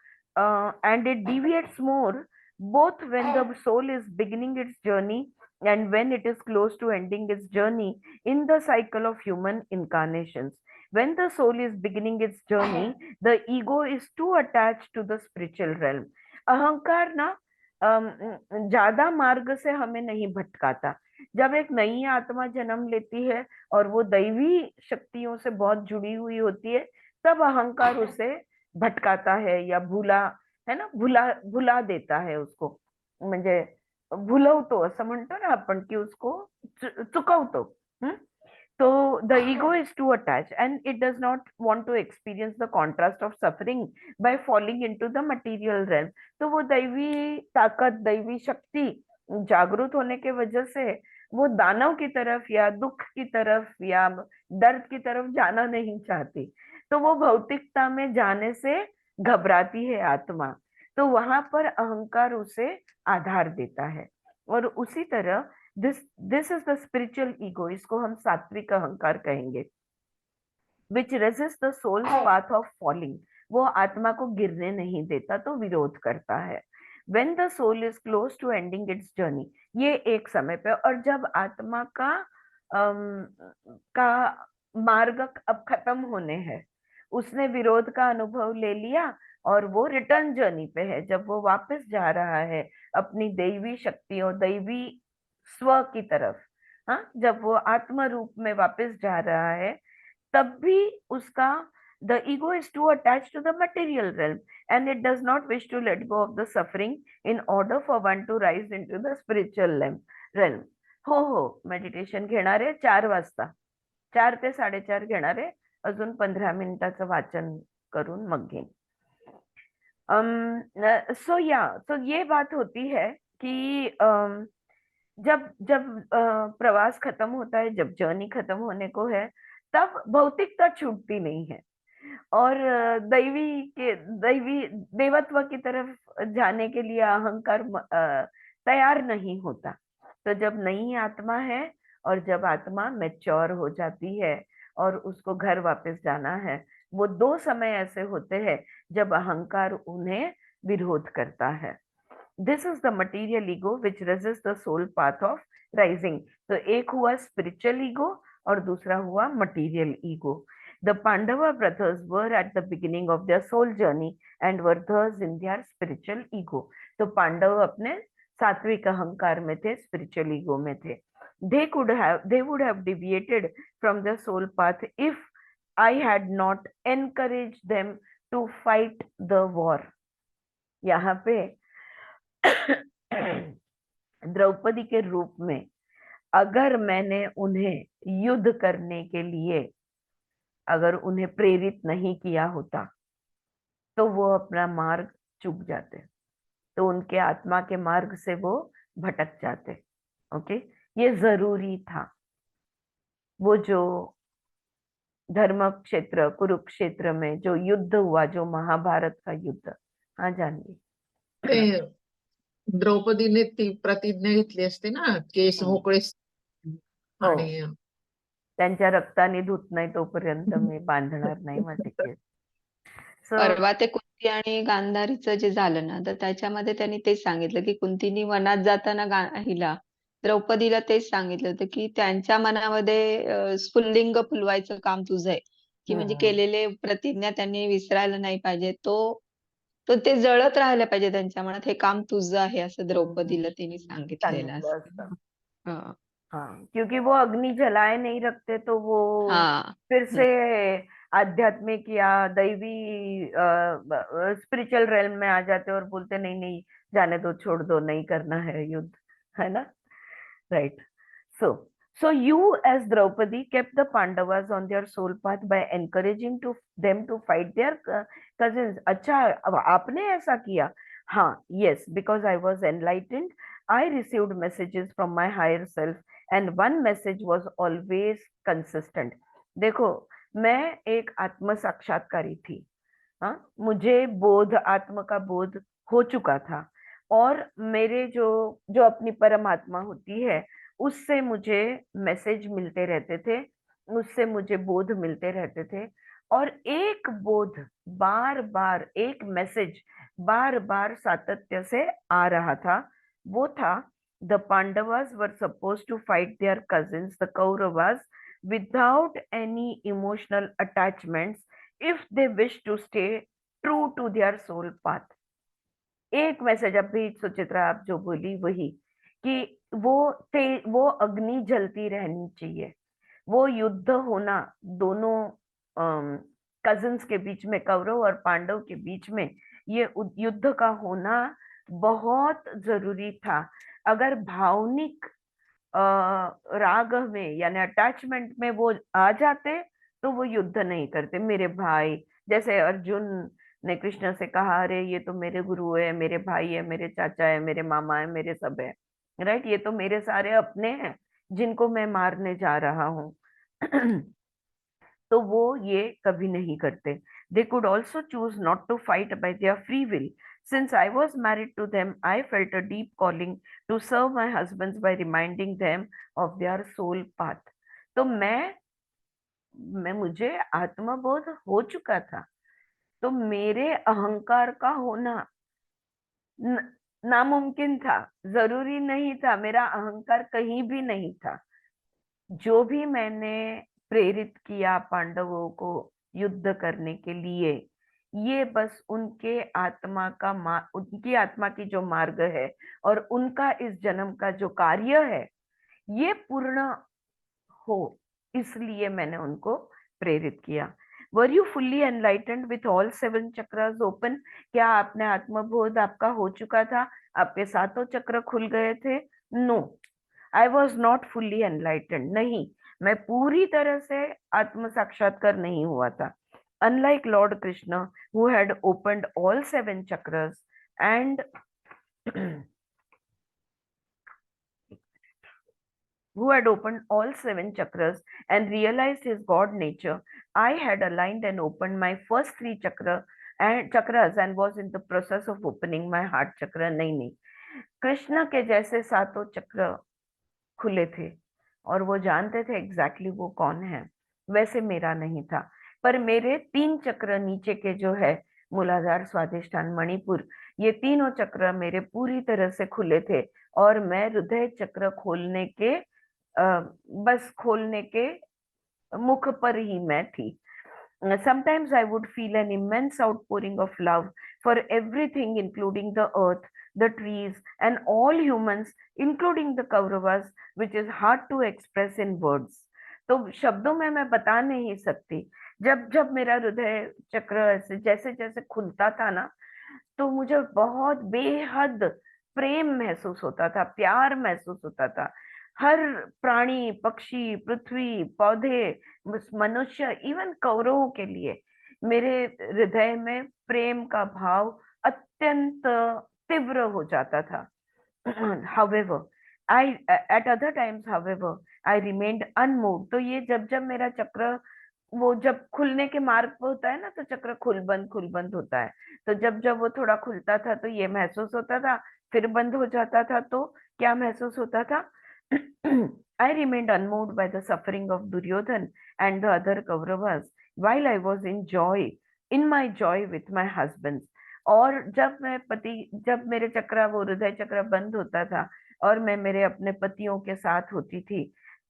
S1: both when the soul is beginning its journey and when it is close to ending its journey in the cycle of human incarnations. When the soul is beginning its journey, the ego is too attached to the spiritual realm. अहंकार ना ज्यादा मार्ग से हमें नहीं भटकाता। जब एक नई आत्मा जन्म लेती है और वो दैवी शक्तियों से बहुत जुड़ी हुई होती है, तब अहंकार उसे भटकाता है या भुला, है ना, भुला देता है उसको। म्हणजे भुलवतो असं म्हणतो ना आपण, की उसको चुकवतो। तो the ego is too attached and it does not want to experience the contrast of suffering by falling into the material realm. तो वो दैवी ताकत, दैवी शक्ति जागृत होने के वजह से वो दानव की तरफ या दुख की तरफ या दर्द की तरफ जाना नहीं चाहती, तो वो भौतिकता में जाने से घबराती है आत्मा। तो वहां पर अहंकार उसे आधार देता है। और उसी तरह this is the spiritual ego, इसको हम सात्विक अहंकार कहेंगे, which resist the soul's path of falling. वो आत्मा को गिरने नहीं देता, तो विरोध करता है। When the soul is close to ending its journey, ये एक समय पे, और जब आत्मा का मार्ग अब खत्म होने है, उसने विरोध का अनुभव ले लिया और वो रिटर्न जर्नी पे है, जब वो वापस जा रहा है अपनी दैवी शक्तियों, दैवी स्व की तरफ, हाँ, जब वो आत्म रूप में वापस जा रहा है, तब भी उसका the ego is too attached to the material realm and it does not wish to let go of the suffering in order for one to rise into the spiritual realm. हो मेडिटेशन घेणार आहे 4 वाजता, 4 ते 4:30 घेणार आहे, अजून 15 मिनिटाचं वाचन करून मग घेईन। सो ये बात होती है कि जब प्रवास खत्म होता है, जब जर्नी खत्म होने को है, तब भौतिकता छूटती नहीं है और दैवी देवत्व की तरफ जाने के लिए अहंकार तैयार नहीं होता। तो जब नई आत्मा है और जब आत्मा मैच्योर हो जाती है और उसको घर वापस जाना है, वो 2 समय ऐसे होते हैं जब अहंकार उन्हें विरोध करता है। This is the material ego which resist the soul path of rising. तो एक हुआ स्पिरिचुअल ईगो और दूसरा हुआ material ego. The Pandava brothers were at the beginning of their soul journey and were thus in their spiritual ego. तो पांडव अपने सात्विक अहंकार में थे, spiritual ego में थे। They would have deviated from their soul path if I had not encouraged them to fight the war. यहाँ पे द्रौपदी के रूप में अगर मैंने उन्हें युद्ध करने के लिए अगर उन्हें प्रेरित नहीं किया होता तो वो अपना मार्ग चूक जाते, तो उनके आत्मा के मार्ग से वो भटक जाते। ओके, ये जरूरी था। वो जो धर्म क्षेत्र कुरुक्षेत्र में जो युद्ध हुआ, जो महाभारत का युद्ध, हाँ जानवी,
S2: ते द्रौपदीने ती प्रतिज्ञा घेतली असते ना, केस मोकळे
S1: हो,
S2: आणि
S1: त्यांच्या रक्ताने धुत नाही तोपर्यंत मी बांधणार नाही माझे केस।
S3: परवा ते कुंती आणि गांधारीचं जे झालं ना, तर त्याच्यामध्ये त्यांनी तेच सांगितलं की कुंतीने वनात जाताना हिला द्रौपदीला तेच सांगितलं होतं की त्यांच्या मनामध्ये स्फुल्लिंग फुलवायचं काम तुझं आहे, की म्हणजे
S1: हम्म.
S3: केलेले प्रतिज्ञा त्यांनी विसरायला नाही पाहिजे. तो ते जळत राहायला पाहिजे त्यांच्या मनात, हे काम तुझं आहे असं द्रौपदीला तिने सांगितलेलं
S1: सांगितलं
S3: असतं.
S1: असतं.
S3: हां.
S1: हाँ, क्योंकि वो अग्नि जलाए नहीं रखते तो वो
S3: हां.
S1: फिर से आध्यात्मिक या दैवी स्पिरिचुअल रेल्म में आ जाते और बोलते नहीं नहीं जाने दो, छोड़ दो, नहीं करना है युद्ध, है ना? Right. So you as Draupadi kept the Pandavas on their soul path by encouraging them to fight their cousins. अच्छा, अब आपने ऐसा किया? हाँ, yes, because I was enlightened, I received messages from my higher self, and one message was always consistent. देखो, मैं एक आत्म साक्षात्कारी थी. हाँ, मुझे बोध, आत्म का बोध हो चुका था, और मेरे जो जो अपनी परमात्मा होती है उससे मुझे मैसेज मिलते रहते थे, उससे मुझे बोध मिलते रहते थे, और एक बोध बार बार, एक मैसेज बार बार सातत्य से आ रहा था. वो था, the Pandavas were supposed to fight their cousins the Kauravas without any emotional attachments if they wish to stay true to their soul path. एक मैसेज अभी सुचित्रा आप जो बोली वही, कि वो अग्नि जलती रहनी चाहिए, वो युद्ध होना दोनों कजिन्स के बीच में, कौरव और पांडव के बीच में, ये युद्ध का होना बहुत जरूरी था. अगर भावनिक राग में यानी अटैचमेंट में वो आ जाते तो वो युद्ध नहीं करते. मेरे भाई, जैसे अर्जुन ने कृष्ण से कहा, अरे ये तो मेरे गुरु है, मेरे भाई है, मेरे चाचा है, मेरे मामा है, मेरे सब है, राइट, ये तो मेरे सारे अपने हैं जिनको मैं मारने जा रहा हूँ. तो वो ये कभी नहीं करते. They could also choose not to fight by their free will. Since I was married to them, I felt a deep calling to serve my husbands by reminding them of their soul path. तो मुझे आत्मबोध हो चुका था, तो मेरे अहंकार का होना नामुमकिन था, जरूरी नहीं था, मेरा अहंकार कहीं भी नहीं था. जो भी मैंने प्रेरित किया पांडवों को युद्ध करने के लिए, ये बस उनके आत्मा का उनकी आत्मा की जो मार्ग है और उनका इस जन्म का जो कार्य है ये पूर्ण हो, इसलिए मैंने उनको प्रेरित किया. Were you fully enlightened with all 7 chakras open? क्या आपने आत्मबोध आपका हो चुका था, आपके 7 चक्र खुल गए थे? No, I was not fully enlightened. नहीं, मैं पूरी तरह से आत्म साक्षात्कार नहीं हुआ था. Unlike Lord Krishna, who had opened all 7 chakras and realized his God nature, I had aligned and opened my first 3 chakras and was in the process of opening my heart chakra. नहीं, कृष्ण के जैसे 7 चक्र खुले थे और वो जानते थे एग्जैक्टली वो कौन है, वैसे मेरा नहीं था. पर मेरे 3 चक्र नीचे के जो है, मूलाधार, स्वादिष्ठान, मणिपुर, ये तीनों चक्र मेरे पूरी तरह से खुले थे, और मैं हृदय चक्र खोलने के बस खोलने के मुख पर ही मैं थी. Sometimes I would feel an immense outpouring of love for everything, including the earth, the trees, and all humans, including the Kauravas, which is hard to express in words. तो शब्दों में मैं बता नहीं सकती. जब जब मेरा हृदय चक्र ऐसे जैसे जैसे खुलता था ना, तो मुझे बहुत बेहद प्रेम महसूस होता था, प्यार महसूस होता था. हर प्राणी, पक्षी, पृथ्वी, पौधे, मनुष्य, इवन कौरवों के लिए मेरे हृदय में प्रेम का भाव अत्यंत तीव्र हो जाता था. However, at other times, however, I remained unmoved. तो ये जब जब मेरा चक्र वो जब खुलने के मार्ग पर होता है ना, तो चक्र खुल बंद होता है. तो जब जब वो थोड़ा खुलता था तो ये महसूस होता था, फिर बंद हो जाता था तो क्या महसूस होता था? I remained unmoved by the suffering of Duryodhan and the other Kauravas while I was in my joy with my husbands. और जब मेरे चक्र, वो हृदय चक्र बंद होता था और मैं मेरे अपने पतियों के साथ होती थी,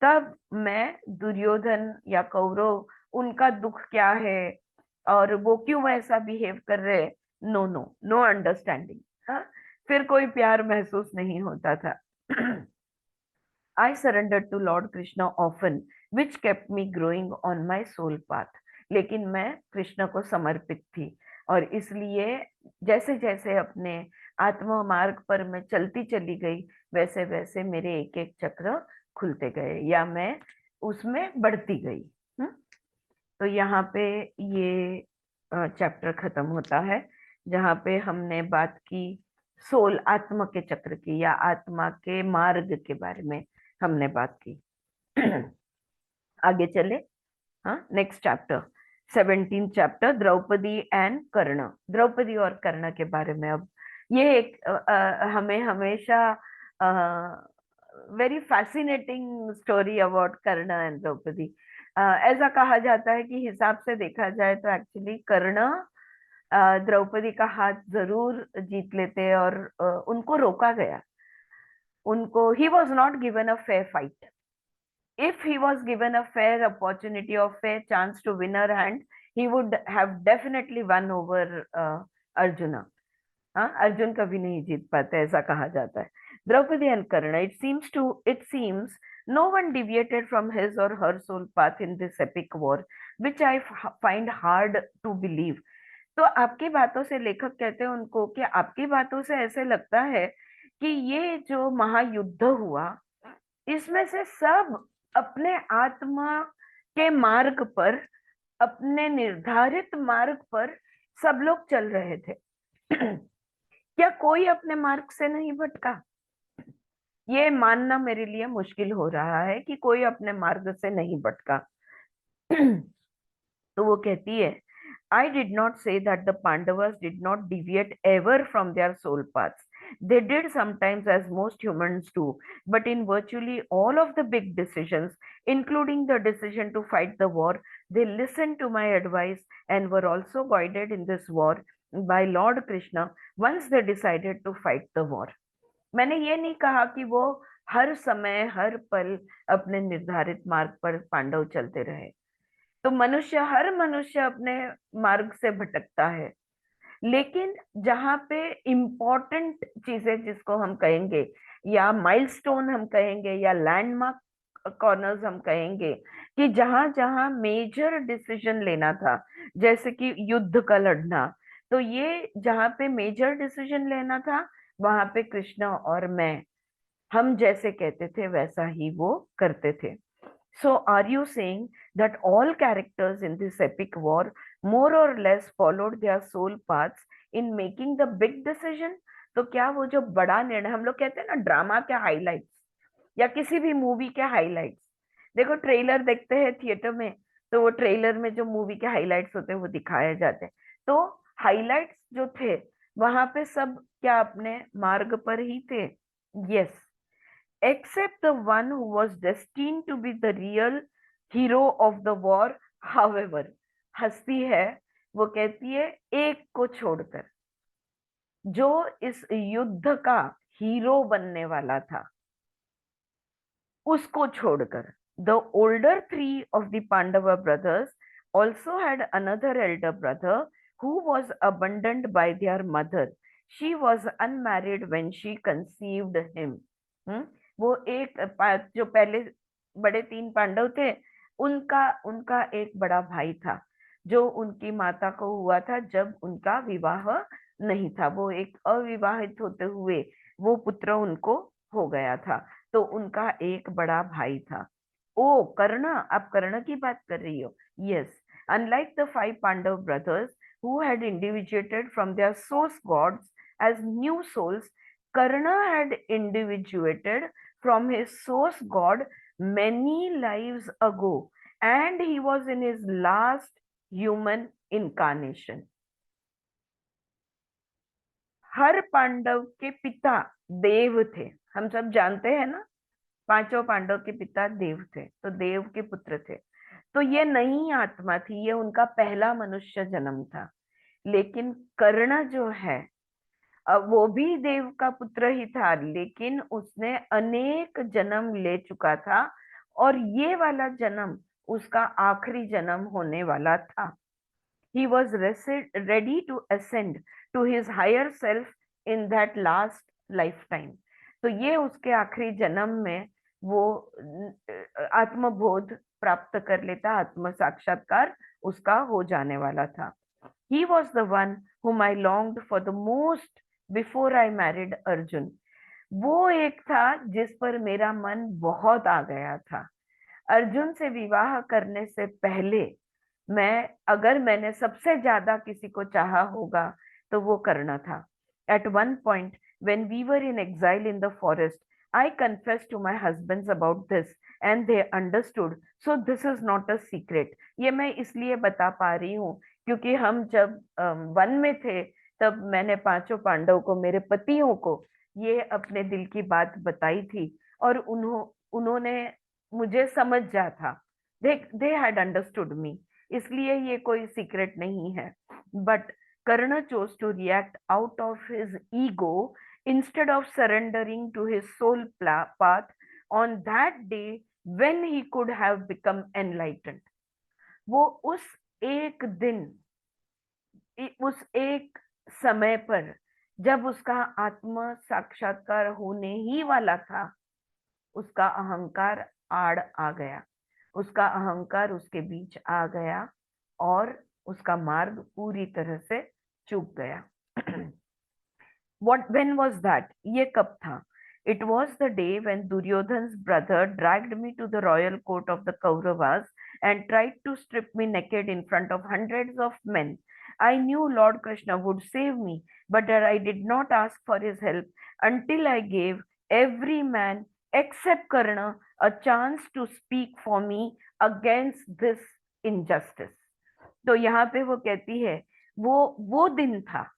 S1: तब मैं दुर्योधन या कौरव उनका दुख क्या है और वो क्यों ऐसा बिहेव कर रहे हैं। No no no understanding. हाँ, फिर कोई प्यार महसूस नहीं होता था। I surrendered to Lord Krishna often, which kept me growing on my soul path. लेकिन मैं कृष्ण को समर्पित थी और इसलिए जैसे जैसे अपने आत्मा मार्ग पर मैं चलती चली गई, वैसे वैसे मेरे एक एक चक्र खुलते गए या मैं उसमें बढ़ती गई। तो यहाँ पे ये चैप्टर खत्म होता है, जहाँ पे हमने बात की सोल, आत्मा के चक्र की या आत्मा के मार्ग के बारे में हमने बात की। आगे चले। हाँ, next chapter 17 chapter, Draupadi and Karna. Draupadi और कर्ण के बारे में अब ये एक हमें हमेशा very fascinating story about Karna and Draupadi. ऐसा कहा जाता है कि हिसाब से देखा जाए तो एक्चुअली कर्ण द्रौपदी का हाथ जरूर जीत लेते और उनको रोका गया। उनको he was not given a fair fight. If he was given a fair opportunity or fair chance to win her hand, he would have definitely won over Arjuna. हाँ, अर्जुन कभी नहीं जीत पाते, ऐसा कहा जाता है। Draupadi and Karna, it seems no one deviated from his or her soul path in this epic war, which I find hard to believe. तो आपकी बातों से, लेखक कहते हैं उनको कि आपकी बातों से ऐसे लगता है कि ये जो महायुद्ध हुआ, इसमें से सब अपने आत्मा के मार्ग पर, अपने निर्धारित मार्ग पर सब लोग चल रहे थे। क्या कोई अपने मार्ग से नहीं भटका? ये मानना मेरे लिए मुश्किल हो रहा है कि कोई अपने मार्ग से नहीं भटका। तो वो कहती है, I did not say that the Pandavas did not deviate ever from their soul paths. They did sometimes, as most humans do, but in virtually all of the big decisions, including the decision to fight the war, they listened to my advice and were also guided in this war by Lord Krishna once they decided to fight the war. मैंने ये नहीं कहा कि वो हर समय हर पल अपने निर्धारित मार्ग पर पांडव चलते रहे। तो हर मनुष्य अपने मार्ग से भटकता है, लेकिन जहाँ पे इम्पोर्टेंट चीजें, जिसको हम कहेंगे या माइलस्टोन हम कहेंगे या लैंडमार्क कॉर्नर्स हम कहेंगे, कि जहां जहां मेजर डिसीजन लेना था, जैसे कि युद्ध का लड़ना, तो ये जहाँ पे मेजर डिसीजन लेना था, वहां पे कृष्ण और मैं, हम जैसे कहते थे वैसा ही वो करते थे। So are you saying that all characters in this epic war more or less followed their soul paths in making the big decision? तो क्या वो जो बड़ा निर्णय, हम लोग कहते हैं ना ड्रामा के हाइलाइट्स या किसी भी मूवी के हाइलाइट्स, देखो ट्रेलर देखते हैं थिएटर में, तो वो ट्रेलर में जो मूवी के हाइलाइट्स होते हैं वो दिखाए जाते हैं। तो हाइलाइट्स जो थे वहां पे सब क्या अपने मार्ग पर ही थे? Yes, except the one who was destined to be the real hero of the war. However, हंसती है, वो कहती है एक को छोड़कर, जो इस युद्ध का हीरो बनने वाला था, उसको छोड़कर, the older three of the Pandava brothers also had another elder brother who was abandoned by their mother. She was unmarried when she conceived him. वो एक जो पहले बड़े 3 पांडव थे, उनका एक बड़ा भाई था जो उनकी माता को हुआ था जब उनका विवाह नहीं था। वो एक अविवाहित होते हुए वो पुत्र उनको हो गया था, तो उनका एक बड़ा भाई था। ओ कर्ण, आप कर्ण की बात कर रही हो? Yes, unlike the 5 Pandava brothers who had individuated from their source gods as new souls, Karna had individuated from his source god many lives ago, and he was in his last human incarnation. हर पांडव के पिता देव थे, हम सब जानते हैं ना, 5 पांडव के पिता देव थे, तो देव के पुत्र थे। तो ये नई आत्मा थी, ये उनका पहला मनुष्य जन्म था। लेकिन कर्ण जो है, वो भी देव का पुत्र ही था, लेकिन उसने अनेक जन्म ले चुका था, और ये वाला जन्म उसका आखिरी जन्म होने वाला था। He was ready to ascend to his higher self in that last lifetime. तो ये उसके आखिरी जन्म में वो आत्मबोध प्राप्त कर लेता, आत्म साक्षात्कार उसका हो जाने वाला था। He was the one whom I longed for the most before I married Arjun. वो एक था जिस पर मेरा मन बहुत आ गया था। अर्जुन से विवाह करने से पहले अगर मैंने सबसे ज्यादा किसी को चाहा होगा तो वो कर्ण था। At one point when we were in exile in the forest, I confessed to my husbands about this and they understood. So this is not a secret. ये मैं इसलिए बता पा रही हूँ क्योंकि हम जब वन में थे तब मैंने पांचों पांडव को, मेरे पतियों को, ये अपने दिल की बात बताई थी और उन्होंने मुझे समझ जा था। they had understood me. इसलिए ये कोई सीक्रेट नहीं है। But Karna chose to react out of his ego instead of surrendering to his soul path on that day when he could have become enlightened. वो उस एक दिन, उस एक समय पर जब उसका आत्म साक्षात्कार होने ही वाला था, उसका अहंकार आड़ आ गया, उसका अहंकार उसके बीच आ गया और उसका मार्ग पूरी तरह से चूक गया। when was that? ये कब था? It was the day when Duryodhan's brother dragged me to the royal court of the Kauravas and tried to strip me naked in front of hundreds of men. I knew Lord Krishna would save me, but I did not ask for his help until I gave every man except Karna a chance to speak for me against this injustice. तो यहाँ पे वो कहती है वो दिन था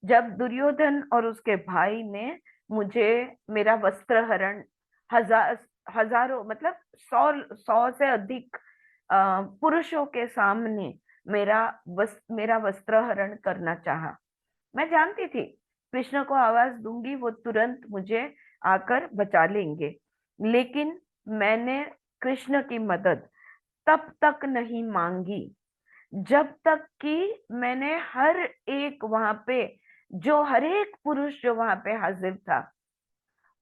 S1: जब दुर्योधन और उसके भाई ने मुझे मेरा वस्त्र हरण हजारों मतलब 100 से अधिक पुरुषों के सामने मेरा वस्त्र हरण करना चाहा। मैं जानती थी कृष्ण को आवाज दूंगी वो तुरंत मुझे आकर बचा लेंगे, लेकिन मैंने कृष्ण की मदद तब तक नहीं मांगी जब तक कि मैंने हर एक वहां पे हर एक पुरुष जो वहां पे हाजिर था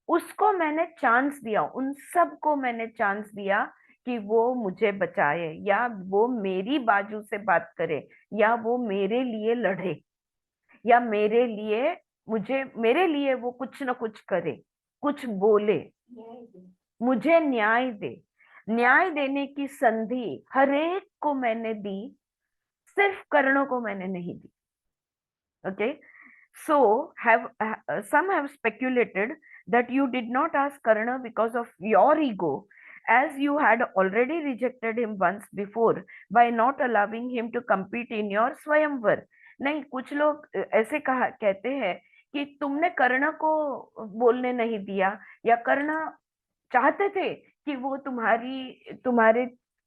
S1: उसको मैंने चांस दिया, उन सबको मैंने चांस दिया कि वो मुझे बचाए या वो मेरी बाजू से बात करे या वो मेरे लिए लड़े या मेरे लिए वो कुछ ना कुछ करे, कुछ बोले, मुझे न्याय दे। न्याय देने की संधि हर एक को मैंने दी, सिर्फ कर्णों को मैंने नहीं दी। Okay, so some have speculated that you did not ask Karna because of your ego, as you had already rejected him once before by not allowing him to compete in your स्वयंवर। नहीं, कुछ लोग ऐसे कहते हैं कि तुमने कर्ण को बोलने नहीं दिया या कर्ण चाहते थे कि वो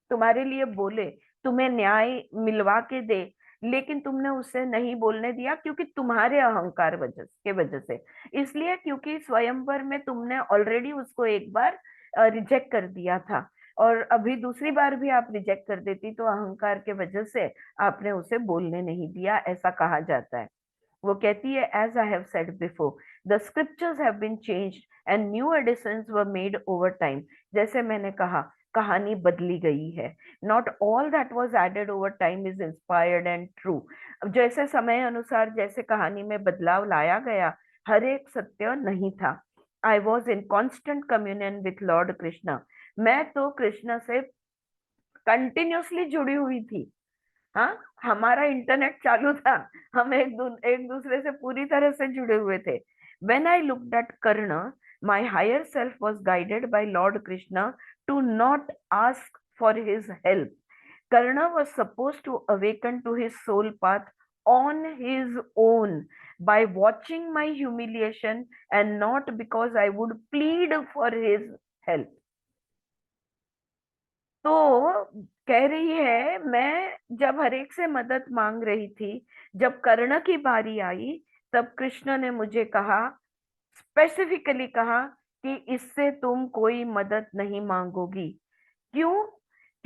S1: तुम्हारे लिए बोले, तुम्हें न्याय मिलवा के दे, लेकिन तुमने उसे नहीं बोलने दिया क्योंकि तुम्हारे अहंकार के वजह से। इसलिए क्योंकि स्वयंवर में तुमने ऑलरेडी उसको एक बार रिजेक्ट कर दिया था और अभी दूसरी बार भी आप रिजेक्ट कर देती तो अहंकार के वजह से आपने उसे बोलने नहीं दिया, ऐसा कहा जाता है। वो कहती है as I have said before, the scriptures have been changed and new editions were made over time. जैसे मैंने कहा कहानी बदली गई है। Not all that was added over time is inspired and true. जैसे समय अनुसार जैसे कहानी में बदलाव लाया गया, हर एक सत्य नहीं था। I was in constant communion with Lord Krishna. मैं तो कृष्ण से कंटिन्यूसली जुड़ी हुई थी। हाँ, हमारा इंटरनेट चालू था, हम एक दूसरे से पूरी तरह से जुड़े हुए थे। When I looked at Karna, my higher self was guided by Lord Krishna to not ask for his help. Karna was supposed to awaken to his soul path on his own by watching my humiliation and not because I would plead for his help. तो कह रही है मैं जब हर एक से मदद मांग रही थी, जब कर्ण की बारी आई तब कृष्ण ने मुझे कहा, स्पेसिफिकली कहा कि इससे तुम कोई मदद नहीं मांगोगी। क्यों?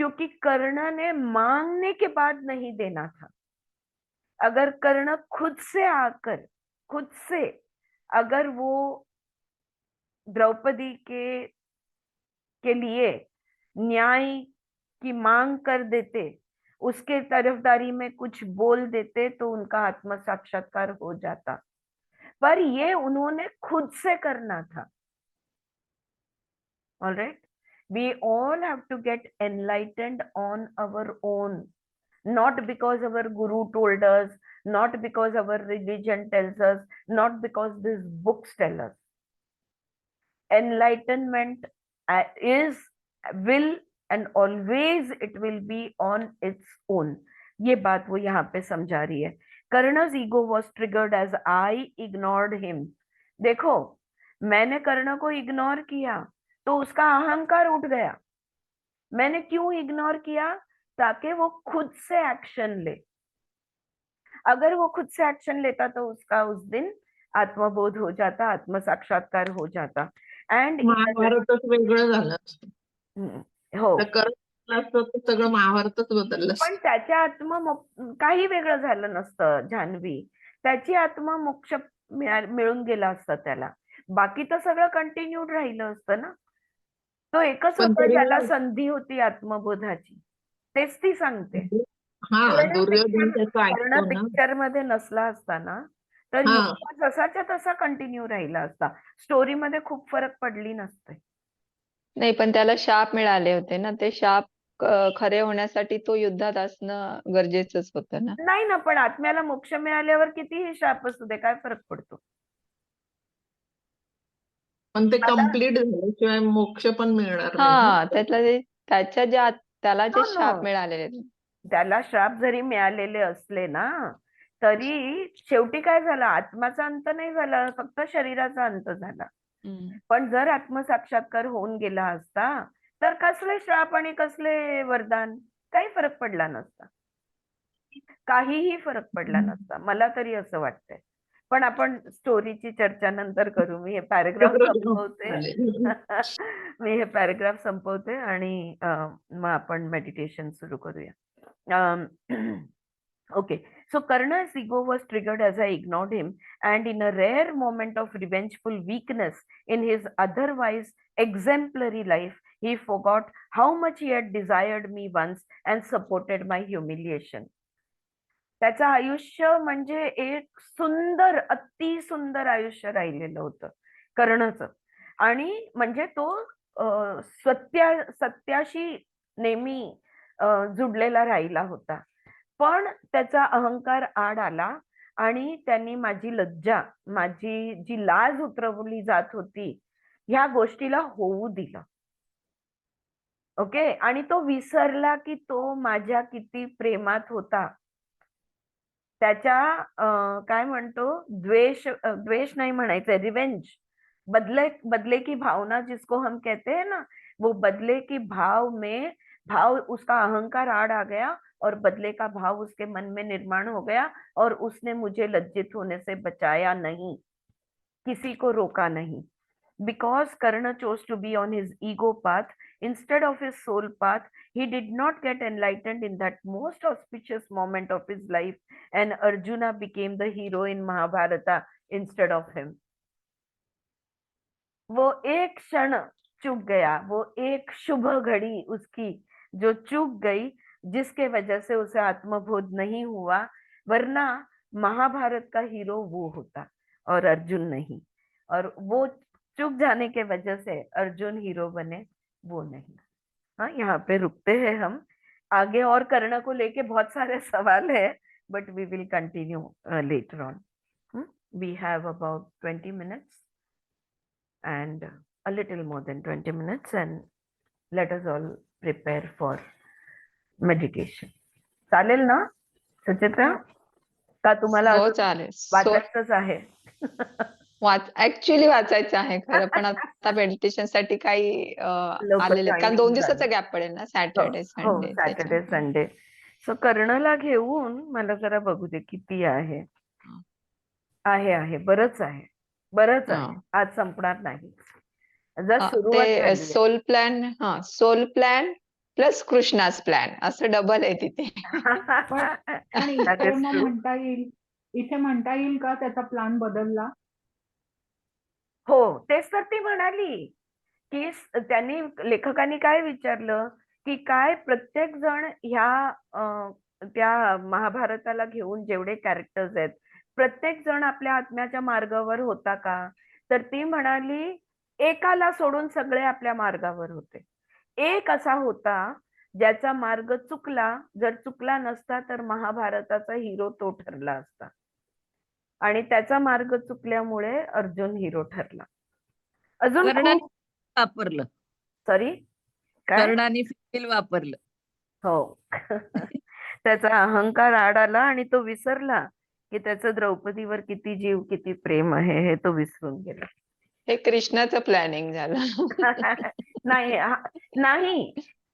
S1: क्योंकि कर्ण ने मांगने के बाद नहीं देना था। अगर कर्ण खुद से आकर, खुद से अगर वो द्रौपदी के लिए न्याय की मांग कर देते, उसके तरफदारी में कुछ बोल देते, तो उनका आत्म साक्षात्कार हो जाता। पर ये उन्होंने खुद से करना था। All right, we all have to get enlightened on our own, not because our guru told us, not because our religion tells us, not because these books tell us. Enlightenment is, will, and always it will be on its own. ये बात वो यहाँ पे समझा रही है। Karna's ego was triggered as I ignored him. देखो, मैंने कर्ण को इग्नोर किया तो उसका अहंकार उठ गया। मैंने क्यों इग्नोर किया? ताकि वो खुद से एक्शन ले। अगर वो खुद से एक्शन लेता तो उसका उस दिन आत्मबोध हो जाता, आत्म साक्षात्कार हो जाता। एंड
S2: महाभारतच वेगळं झालं असतं.
S1: हो,
S2: तर कर्ण असतं तर सगळं महाभारतच बदललं
S1: पण
S2: असतं.
S1: त्याच्या काही वेगळं झालं नसतं जान्हवी, त्याची आत्मा मोक्ष मिळून गेला असता त्याला, बाकी तर सगळं कंटिन्यूड राहिलं असतं ना। तो एकच
S2: पण
S1: होता
S2: तरी
S1: ज्याला संधी होती आत्मबोधाची, तेच ती सांगते।
S2: हा
S1: कर्ण
S2: दुर्योधन त्याचं
S1: कर्ण
S2: ऐकतो ना.
S1: पिक्चर मध्ये नसला असताना तर
S2: हा.
S1: युद्ध जसाच्या तसा कंटिन्यू राहिला असता, स्टोरी मध्ये खूप फरक पडली नसते।
S3: नाही, पण त्याला शाप मिळाले होते ना, ते शाप खरे होण्यासाठी तो युद्धात असणं गरजेचंच होतं ना.
S1: नाही ना, पण आत्म्याला मोक्ष मिळाल्यावर कितीही शाप असू दे, काय फरक पडतो?
S2: पण ते
S1: आता
S2: कम्प्लीट झाल्याशिवाय मोक्ष पण मिळणार नाही.
S3: हा, त्याला जे
S1: No,
S3: शाप
S1: no.
S3: मिळालेले आहेत.
S1: त्याला श्राप जरी मिळालेले असले ना, तरी शेवटी काय झालं? आत्माचा अंत नाही झाला, फक्त शरीराचा अंत झाला। पण जर आत्मसाक्षात्कार होऊन गेला असता तर कसले श्राप आणि कसले वरदान, काही फरक पडला नसता, काहीही फरक पडला नसता, मला तरी असं वाटतंय। पण आपण स्टोरीची चर्चा नंतर करू। मी हे पॅराग्राफ संपवते मी हे पॅराग्राफ संपवते आणि मग आपण मेडिटेशन सुरू करूया। Okay, so Karna's ego was triggered as I ignored him, and in a rare moment of revengeful weakness in his otherwise exemplary life, he forgot how much he had desired me once and supported my humiliation. त्याचं आयुष्य म्हणजे एक सुंदर, अति सुंदर आयुष्य राहिलेलं होतं कर्णचं, आणि म्हणजे तो सत्याशी नेहमी जुडलेला राहिला होता। पण त्याचा अहंकार आड आला आणि त्यांनी माझी लज्जा, माझी जी लाज उतरवली जात होती, ह्या गोष्टीला होऊ दिलं। ओके, आणि तो विसरला की तो माझ्या किती प्रेमात होता। त्याच्या काय म्हणतो, द्वेष नहीं म्हणायचंय, रिवेंज, बदले की भावना जिसको हम कहते हैं ना, वो बदले की भाव उसका अहंकार आड़ आ गया और बदले का भाव उसके मन में निर्माण हो गया, और उसने मुझे लज्जित होने से बचाया नहीं, किसी को रोका नहीं। Because Karna chose to be on his ego path instead of his soul path, he did not get enlightened in that most auspicious moment of his life, and Arjuna became the hero in Mahabharata instead of him. वो एक क्षण चूक गया, वो एक शुभ घड़ी उसकी जो चूक गई, जिसके वजह से उसे आत्मबोध नहीं हुआ, वरना महाभारत का हीरो वो होता और अर्जुन नहीं। और वो चूक जाने के वजह से अर्जुन हीरो बने, वो नहीं। हाँ, यहाँ पे रुकते हैं हम। आगे और कर्ण को लेके बहुत सारे सवाल है, but we will continue later on. We have about 20 minutes and a little more than 20 minutes, and let us all prepare for meditation. चालेल ना सुचित्रा? का तुम्हाला
S3: हो,
S1: अजून
S3: चालेल.
S1: वाचायचंच आहे?
S3: ऍक्च्युअली वाचायचं आहे खरं, पण आता मेडिटेशन साठी काही
S1: लवकर
S3: आलेले आहेत. कारण
S1: timing
S3: 2 दिवसाचा
S1: झालं.
S3: गॅप पडेल ना, सॅटर्डे
S1: हो,
S3: संडे
S1: सॅटर्डे संडे। सो कर्णला घेऊन मला जरा बघू दे किती आहे। आहे बरंच आहे, बरंच आहे, आज संपणार नाही। जर सुरुवात
S3: ते
S1: झाली
S3: soul plan plus Krishna's plan असं डबल आहे तिथे.
S5: पण
S1: That
S5: इथे
S1: is
S5: मग
S1: true.
S5: म्हणता येईल का त्याचा प्लॅन बदलला?
S1: हो, तेच तर ती म्हणाली की त्यांनी लेखकांनी काय विचारलं की काय प्रत्येक जण त्या महाभारताला घेऊन जेवढे कॅरेक्टर्स आहेत प्रत्येक जण आपल्या आत्म्याच्या मार्गावर होता का? तर ती म्हणाली एकाला सोडून सगळे आपल्या मार्गावर होते. एक असा होता ज्याचा मार्ग चुकला, जर चुकला नसता तर महाभारताचा हिरो तो ठरला असता आणि त्याचा मार्ग चुकल्यामुळे अर्जुन हिरो ठरला. अजून
S4: कर्णाने
S1: खूप
S4: वापरलं,
S1: सॉरी काय
S4: कर्णाने फिमेल वापरलं.
S1: हो त्याचा अहंकार आड आला आणि तो विसरला की त्याचं द्रौपदीवर किती जीव किती प्रेम आहे हे तो विसरून गेला.
S3: हे कृष्णाचं प्लॅनिंग झालं.
S1: नाही नाही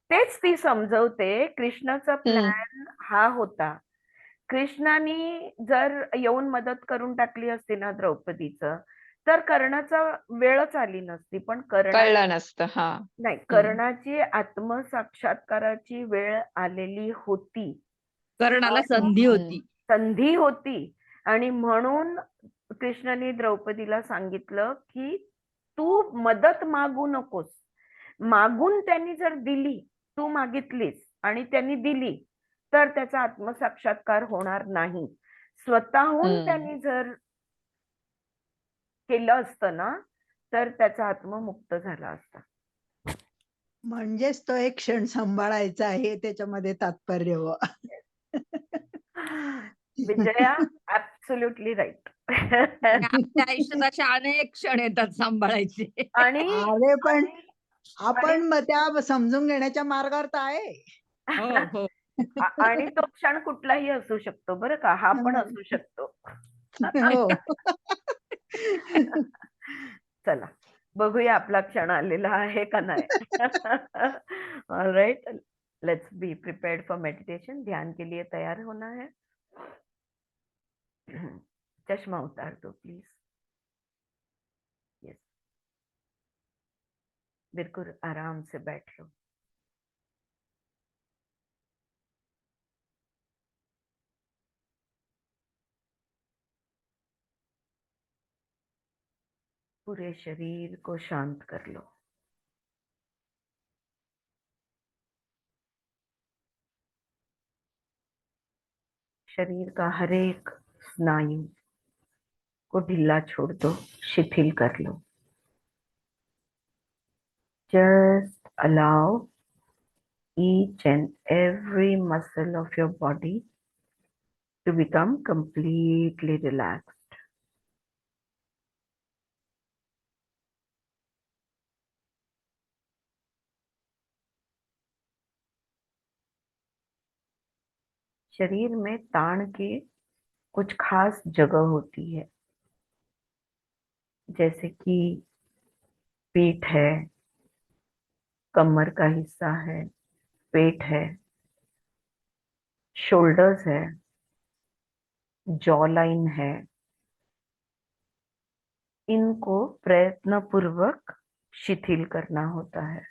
S1: तेच ती समजवते. कृष्णाचा
S3: हम्म.
S1: प्लॅन हा होता. कृष्णाने जर येऊन मदत करून टाकली असती ना द्रौपदीचं तर कर्णाचा वेळच आली नसती. पण
S3: कळलं नसतं. हा.
S1: नाही कर्णाची आत्मसाक्षात्काराची वेळ आलेली होती.
S4: कर्णाला संधी होती.
S1: संधी होती आणि म्हणून कृष्णाने द्रौपदीला सांगितलं की तू मदत मागू नकोस. मागून त्यांनी जर दिली, तू मागितलीस आणि त्यांनी दिली तर त्याचा आत्मसाक्षात्कार होणार नाही. स्वतःहून त्यांनी जर केलं असतं ना तर त्याचा आत्मा मुक्त झाला असता.
S6: म्हणजेच तो एक क्षण सांभाळायचा आहे त्याच्यामध्ये तात्पर्य.
S1: Vijaya absolutely right.
S4: आपल्या आयुष्यात असे अनेक क्षण येतात सांभाळायचे.
S1: आणि
S6: अरे पण आपण मग त्या समजून घेण्याच्या मार्गावर तर आहे.
S4: हो हो.
S1: आणि तो क्षण कुठलाही असू शकतो बरं का. हा पण असू शकतो.
S6: हो.
S1: चला बघूया आपला क्षण आलेला आहे का नाही. Alright, let's be prepared for meditation. ध्यान के लिए तैयार होना है. चश्मा उतार दो प्लीज. यस, बिल्कुल आराम से बैठ लो. पूरे शरीर को शांत कर लो. शरीर का हर एक स्नायु को ढीला छोड़ दो, शिथिल कर लो. Just allow each and every muscle of your body to become completely relaxed. शरीर में ताण के कुछ खास जगह होती है, जैसे कि पीठ है, कमर का हिस्सा है, पेट है, शोल्डर्स है, जॉ लाइन है. इनको प्रयत्नपूर्वक शिथिल करना होता है.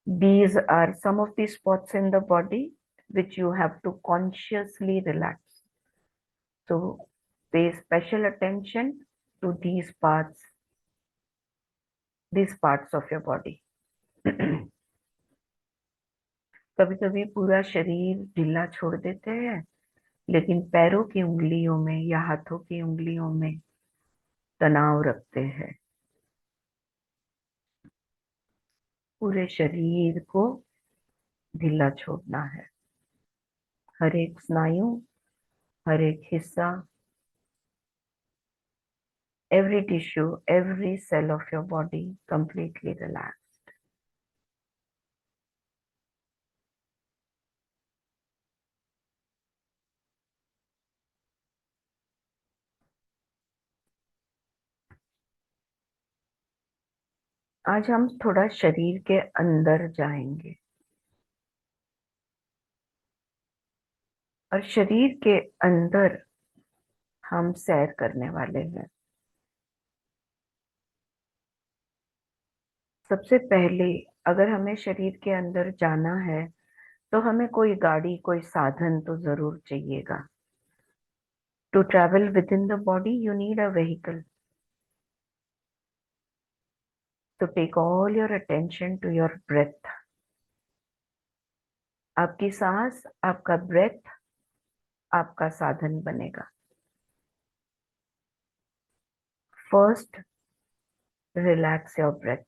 S1: These are some of the spots in the body which you have to consciously relax. So pay special attention to these parts of your body. कभी कभी पूरा शरीर ढीला छोड़ देते हैं, लेकिन पैरों की उंगलियों में या हाथों की उंगलियों में तनाव रखते हैं. पूरे शरीर को ढीला छोड़ना है. हर एक स्नायु, हर एक हिस्सा, every tissue, every cell of your body completely relaxed. आज हम थोड़ा शरीर के अंदर जाएंगे और शरीर के अंदर हम सैर करने वाले हैं. सबसे पहले अगर हमें शरीर के अंदर जाना है तो हमें कोई गाड़ी, कोई साधन तो जरूर चाहिएगा। To travel with in the body you need a vehicle. तो take all your attention to your breath. आपकी सांस, आपका ब्रेथ आपका साधन बनेगा। First, relax your breath.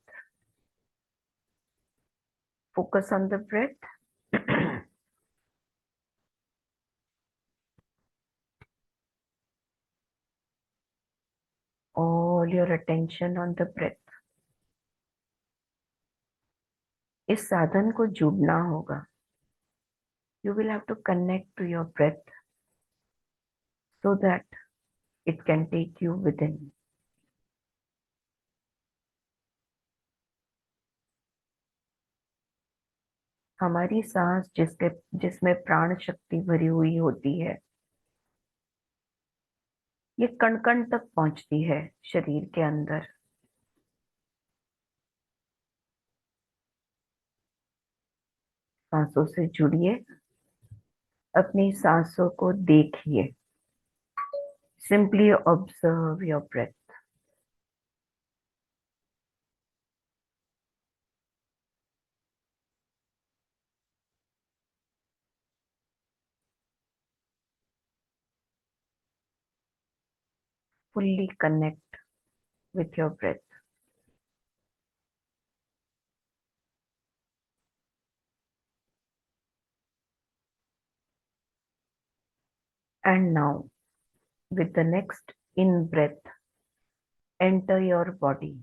S1: Focus on the breath. All your attention on the breath. इस साधन को जुड़ना होगा। You will have to connect to your breath so that it can take you within. हमारी सांस जिसमें प्राण शक्ति भरी हुई होती है, ये कण कण तक पहुंचती है शरीर के अंदर। सांसों से जुड़िए, अपनी सांसों को देखिए। Simply observe your breath. Fully connect with your breath. And now, with the next in breath, enter your body.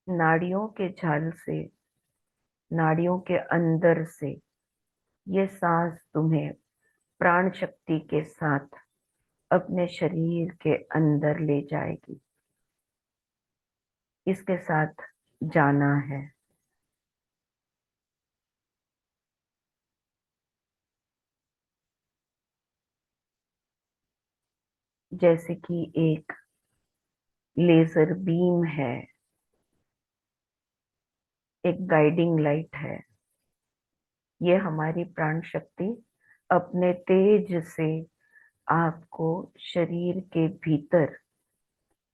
S1: नाड़ियों के झाल से, नाड़ियों के अंदर से ये सांस तुम्हें प्राण शक्ति के साथ अपने शरीर के अंदर ले जाएगी। इसके साथ जाना है। जैसे कि एक लेजर बीम है, एक गाइडिंग लाइट है। ये हमारी प्राण शक्ति अपने तेज से आपको शरीर के भीतर,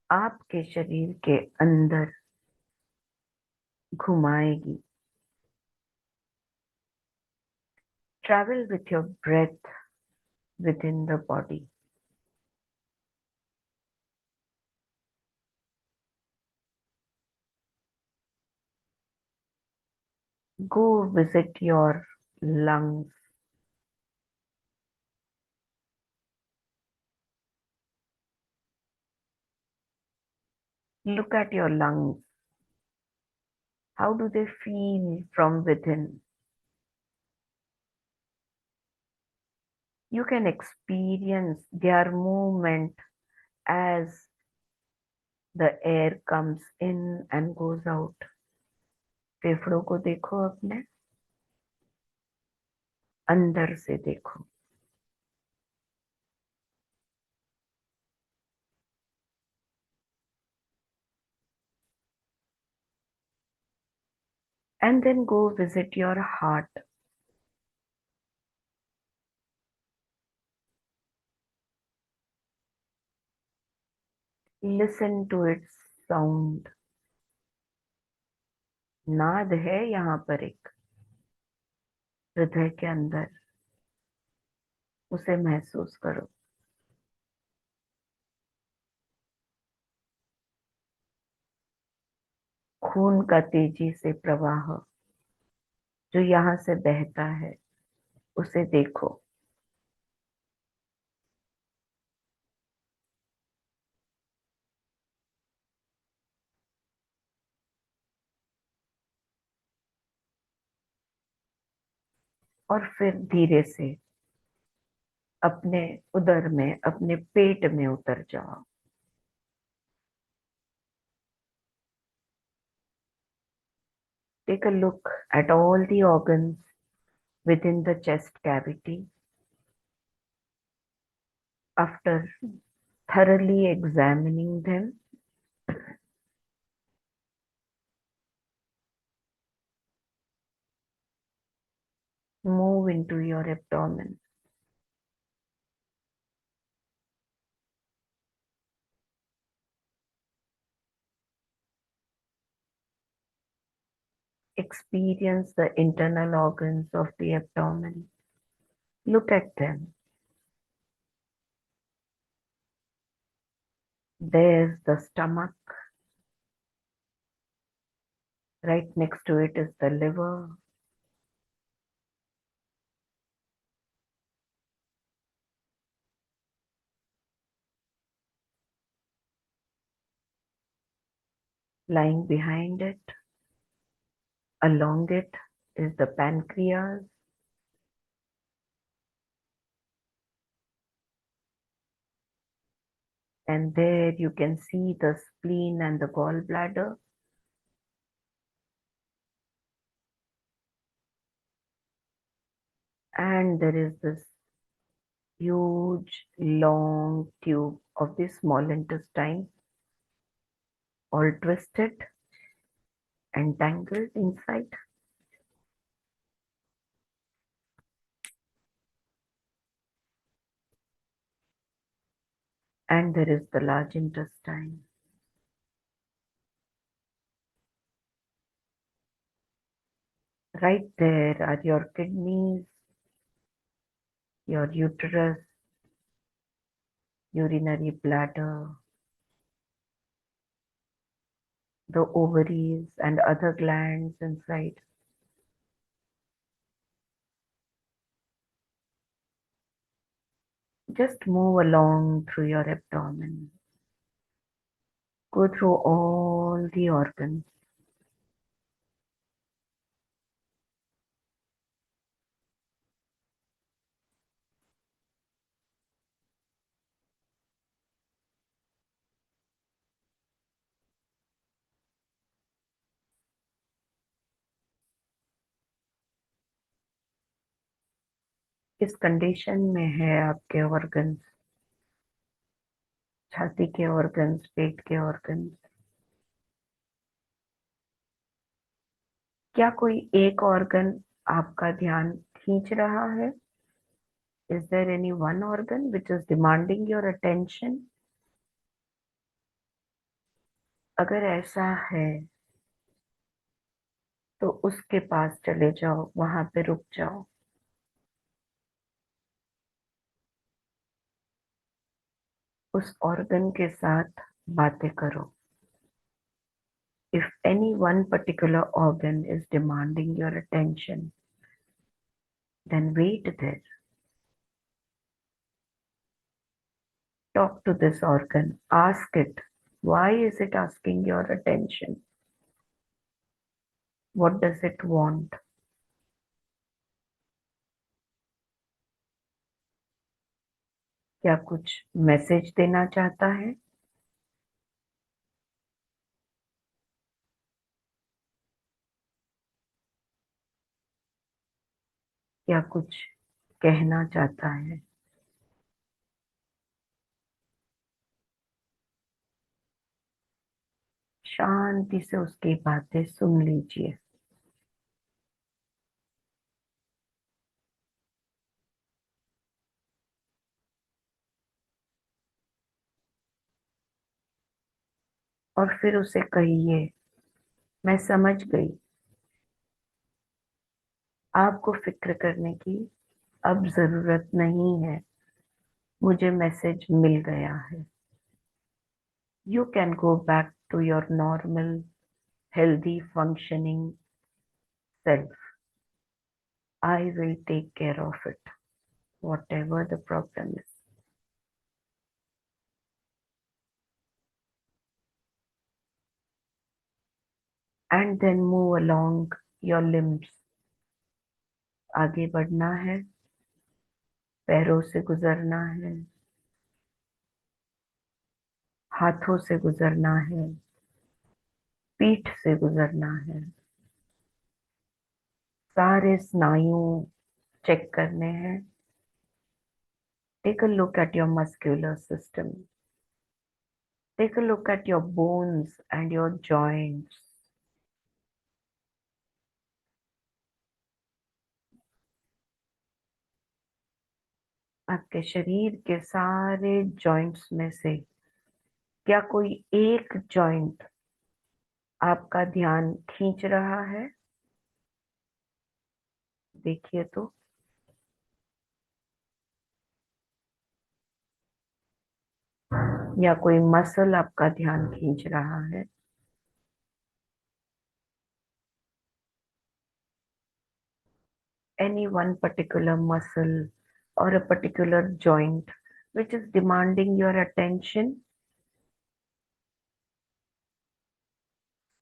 S1: आपके शरीर के अंदर घुमाएगी। Travel with your breath within the body. Go visit your lungs. Look at your lungs. How do they feel from within? You can experience their movement as the air comes in and goes out. फेफड़ों को देखो, अपने अंदर से देखो। And then go visit your heart. Listen to its sound. नाद है यहाँ पर एक हृदय के अंदर, उसे महसूस करो। खून का तेजी से प्रवाह जो यहाँ से बहता है, उसे देखो। और फिर धीरे से अपने उदर में, अपने पेट में उतर जाओ। Take a look at all the organs within the chest cavity. After thoroughly examining them, move into your abdomen. Experience the internal organs of the abdomen. Look at them. There's the stomach. Right next to it is the liver. Lying behind it, along it, is the pancreas. And there you can see the spleen and the gallbladder. And there is this huge long tube of the small intestine, all twisted and tangled inside. And there is the large intestine. Right there are your kidneys, your uterus, urinary bladder, the ovaries and other glands inside. Just move along through your abdomen. Go through all the organs. किस condition में है आपके organs? छाती के organs, पेट के organs? क्या कोई एक ऑर्गन आपका ध्यान खींच रहा है? Is there any one organ which is demanding your attention? अगर ऐसा है तो उसके पास चले जाओ, वहां पे रुक जाओ। उस ऑर्गन के साथ बातें करो। If any one particular organ is demanding your attention, then wait there. Talk to this organ. Ask it. Why is it asking your attention? What does it want? क्या कुछ मैसेज देना चाहता है? क्या कुछ कहना चाहता है? शांति से उसकी बातें सुन लीजिए। और फिर उसे कहिए, मैं समझ गई, आपको फिक्र करने की अब जरूरत नहीं है, मुझे मैसेज मिल गया है। You can go back to your normal, healthy, functioning self. I will take care of it, whatever the problem is. And then move along your limbs. आगे बढ़ना है, पैरों से गुजरना है, हाथों से गुजरना है, पीठ से गुजरना है। सारे स्नायु चेक करने हैं। Take a look at your muscular system. Take a look at your bones and your joints. आपके शरीर के सारे जॉइंट्स में से क्या कोई एक जॉइंट आपका ध्यान खींच रहा है? देखिए तो। या कोई मसल आपका ध्यान खींच रहा है? Any one particular muscle or a particular joint which is demanding your attention?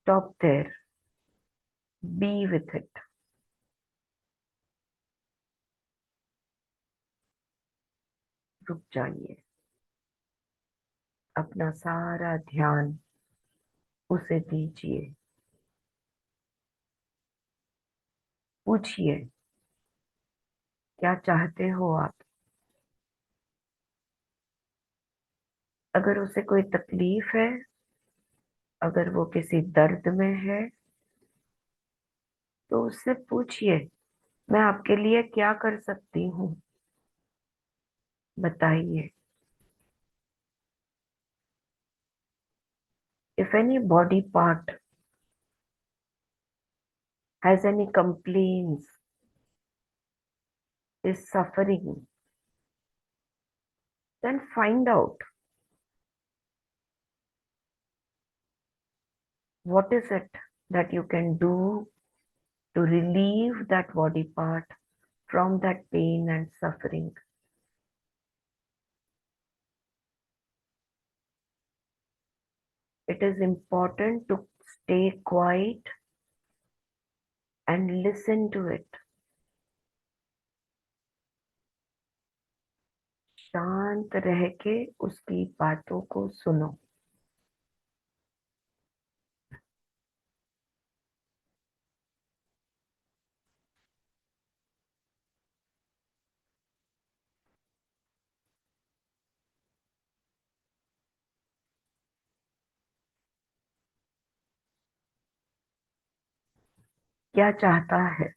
S1: Stop there. Be with it. रुक जाइए, अपना सारा ध्यान उसे दीजिए। पूछिए, क्या चाहते हो आप? अगर उसे कोई तकलीफ है, अगर वो किसी दर्द में है, तो उससे पूछिए, मैं आपके लिए क्या कर सकती हूँ? बताइए। If any body part has any complaints, is suffering, then find out what is it that you can do to relieve that body part from that pain and suffering. It is important to stay quiet and listen to it. शांत रह के उसकी बातों को सुनो। क्या चाहता है?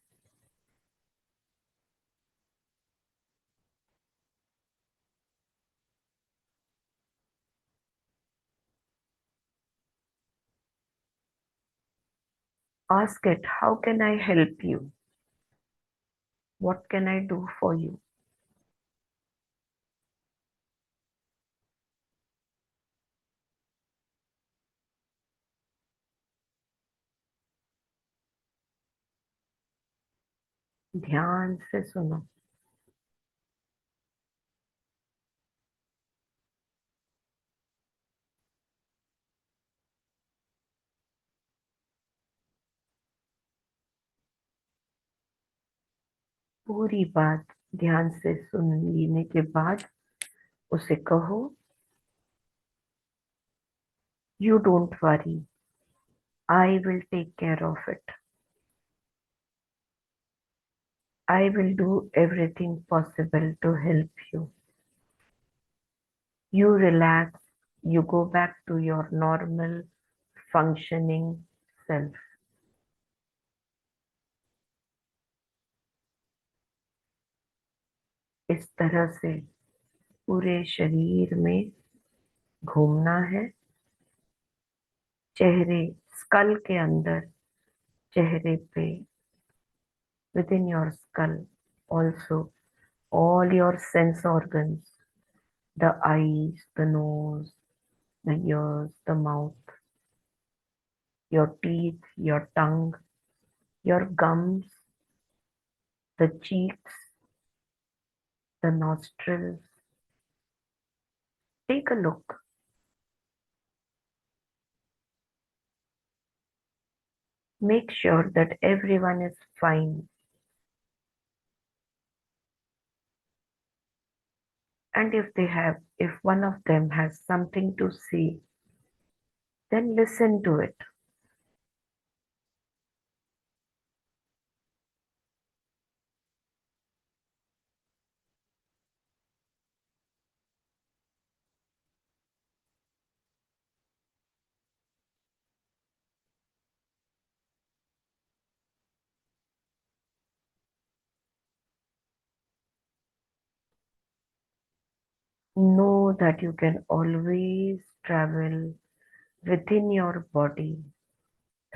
S1: Ask it, how can I help you? What can I do for you? ध्यान से सुनो। पूरी बात ध्यान से सुन लेने के बाद उसे कहो, You don't worry, I will take care of it. I will do everything possible to help you. You relax, you go back to your normal functioning self. इस तरह से पूरे शरीर में घूमना है। चेहरे, स्कल के अंदर, चेहरे पे, within your skull also, all your sense organs, the eyes, the nose, the ears, the mouth, your teeth, your tongue, your gums, the cheeks, the nostrils. Take a look. Make sure that everyone is fine. And if one of them has something to say, then listen to it. Know that you can always travel within your body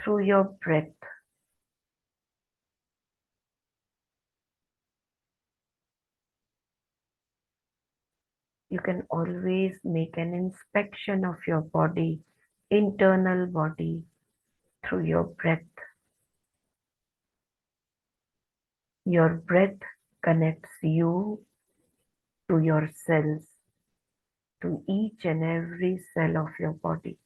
S1: through your breath. You can always make an inspection of your body, internal body, through your breath. Your breath connects you to your cells, to each and every cell of your body.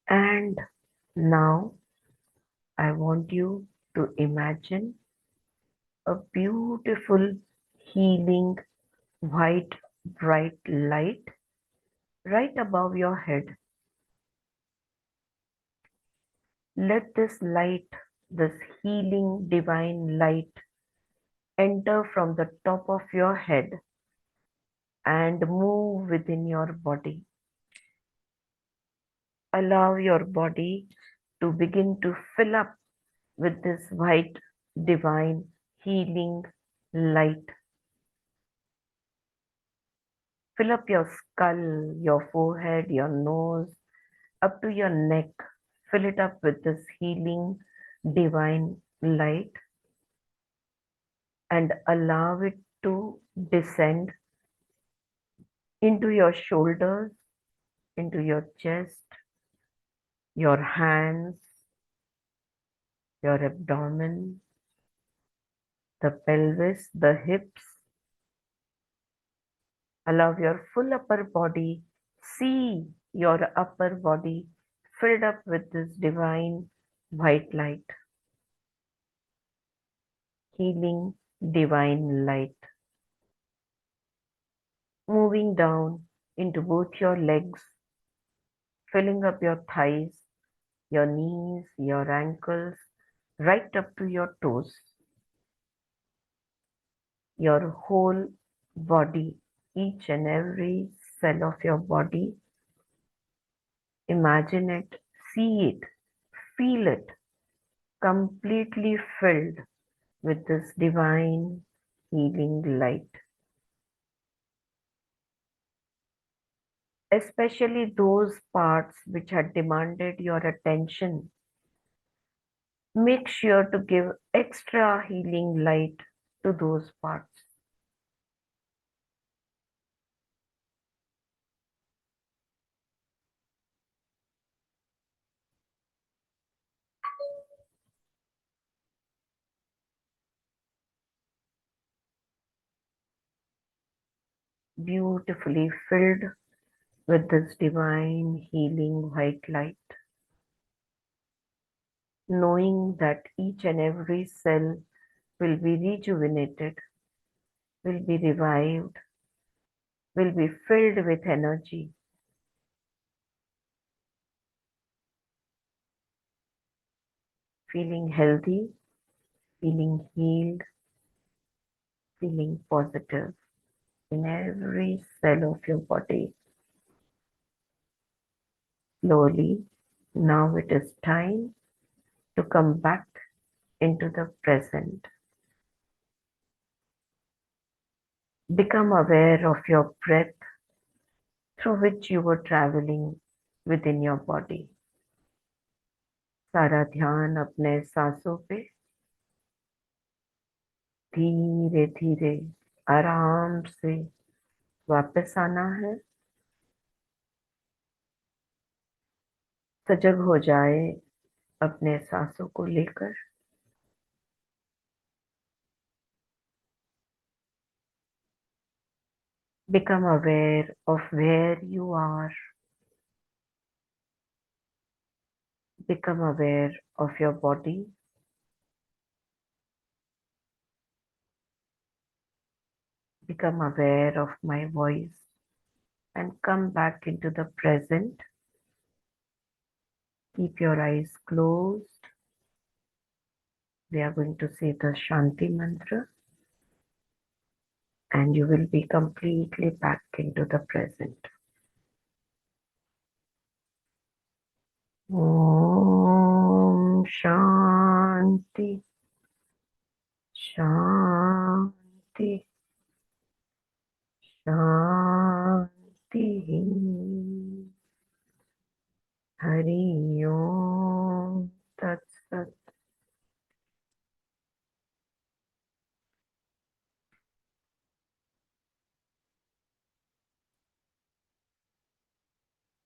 S1: And now I want you to imagine a beautiful, healing, white, bright light right above your head. Let this light, this healing divine light, enter from the top of your head and move within your body. Allow your body to begin to fill up with this white, divine, healing light. Fill up your skull, your forehead, your nose, up to your neck. Fill it up with this healing, divine light and allow it to descend into your shoulders, into your chest, your hands, your abdomen, the pelvis, the hips. Allow your full upper body, see your upper body filled up with this divine white light, healing divine light, moving down into both your legs, filling up your thighs, your knees, your ankles, right up to your toes. Your whole body, each and every cell of your body. Imagine it, see it, feel it, completely filled with this divine healing light. Especially those parts which had demanded your attention. Make sure to give extra healing light to those parts. Beautifully filled with this divine healing white light. Knowing that each and every cell will be rejuvenated, will be revived, will be filled with energy. Feeling healthy, feeling healed, feeling positive in every cell of your body. Slowly, now it is time to come back into the present. Become aware of your breath through which you were traveling within your body. सारा ध्यान अपने सांसों पे धीरे धीरे आराम से वापस आना है। सजग हो जाए अपने सांसों को लेकर। Become aware of where you are. Become aware of your body. Become aware of my voice and come back into the present. Keep your eyes closed. We are going to say the Shanti mantra and you will be completely back into the present. Om Shanti. Yo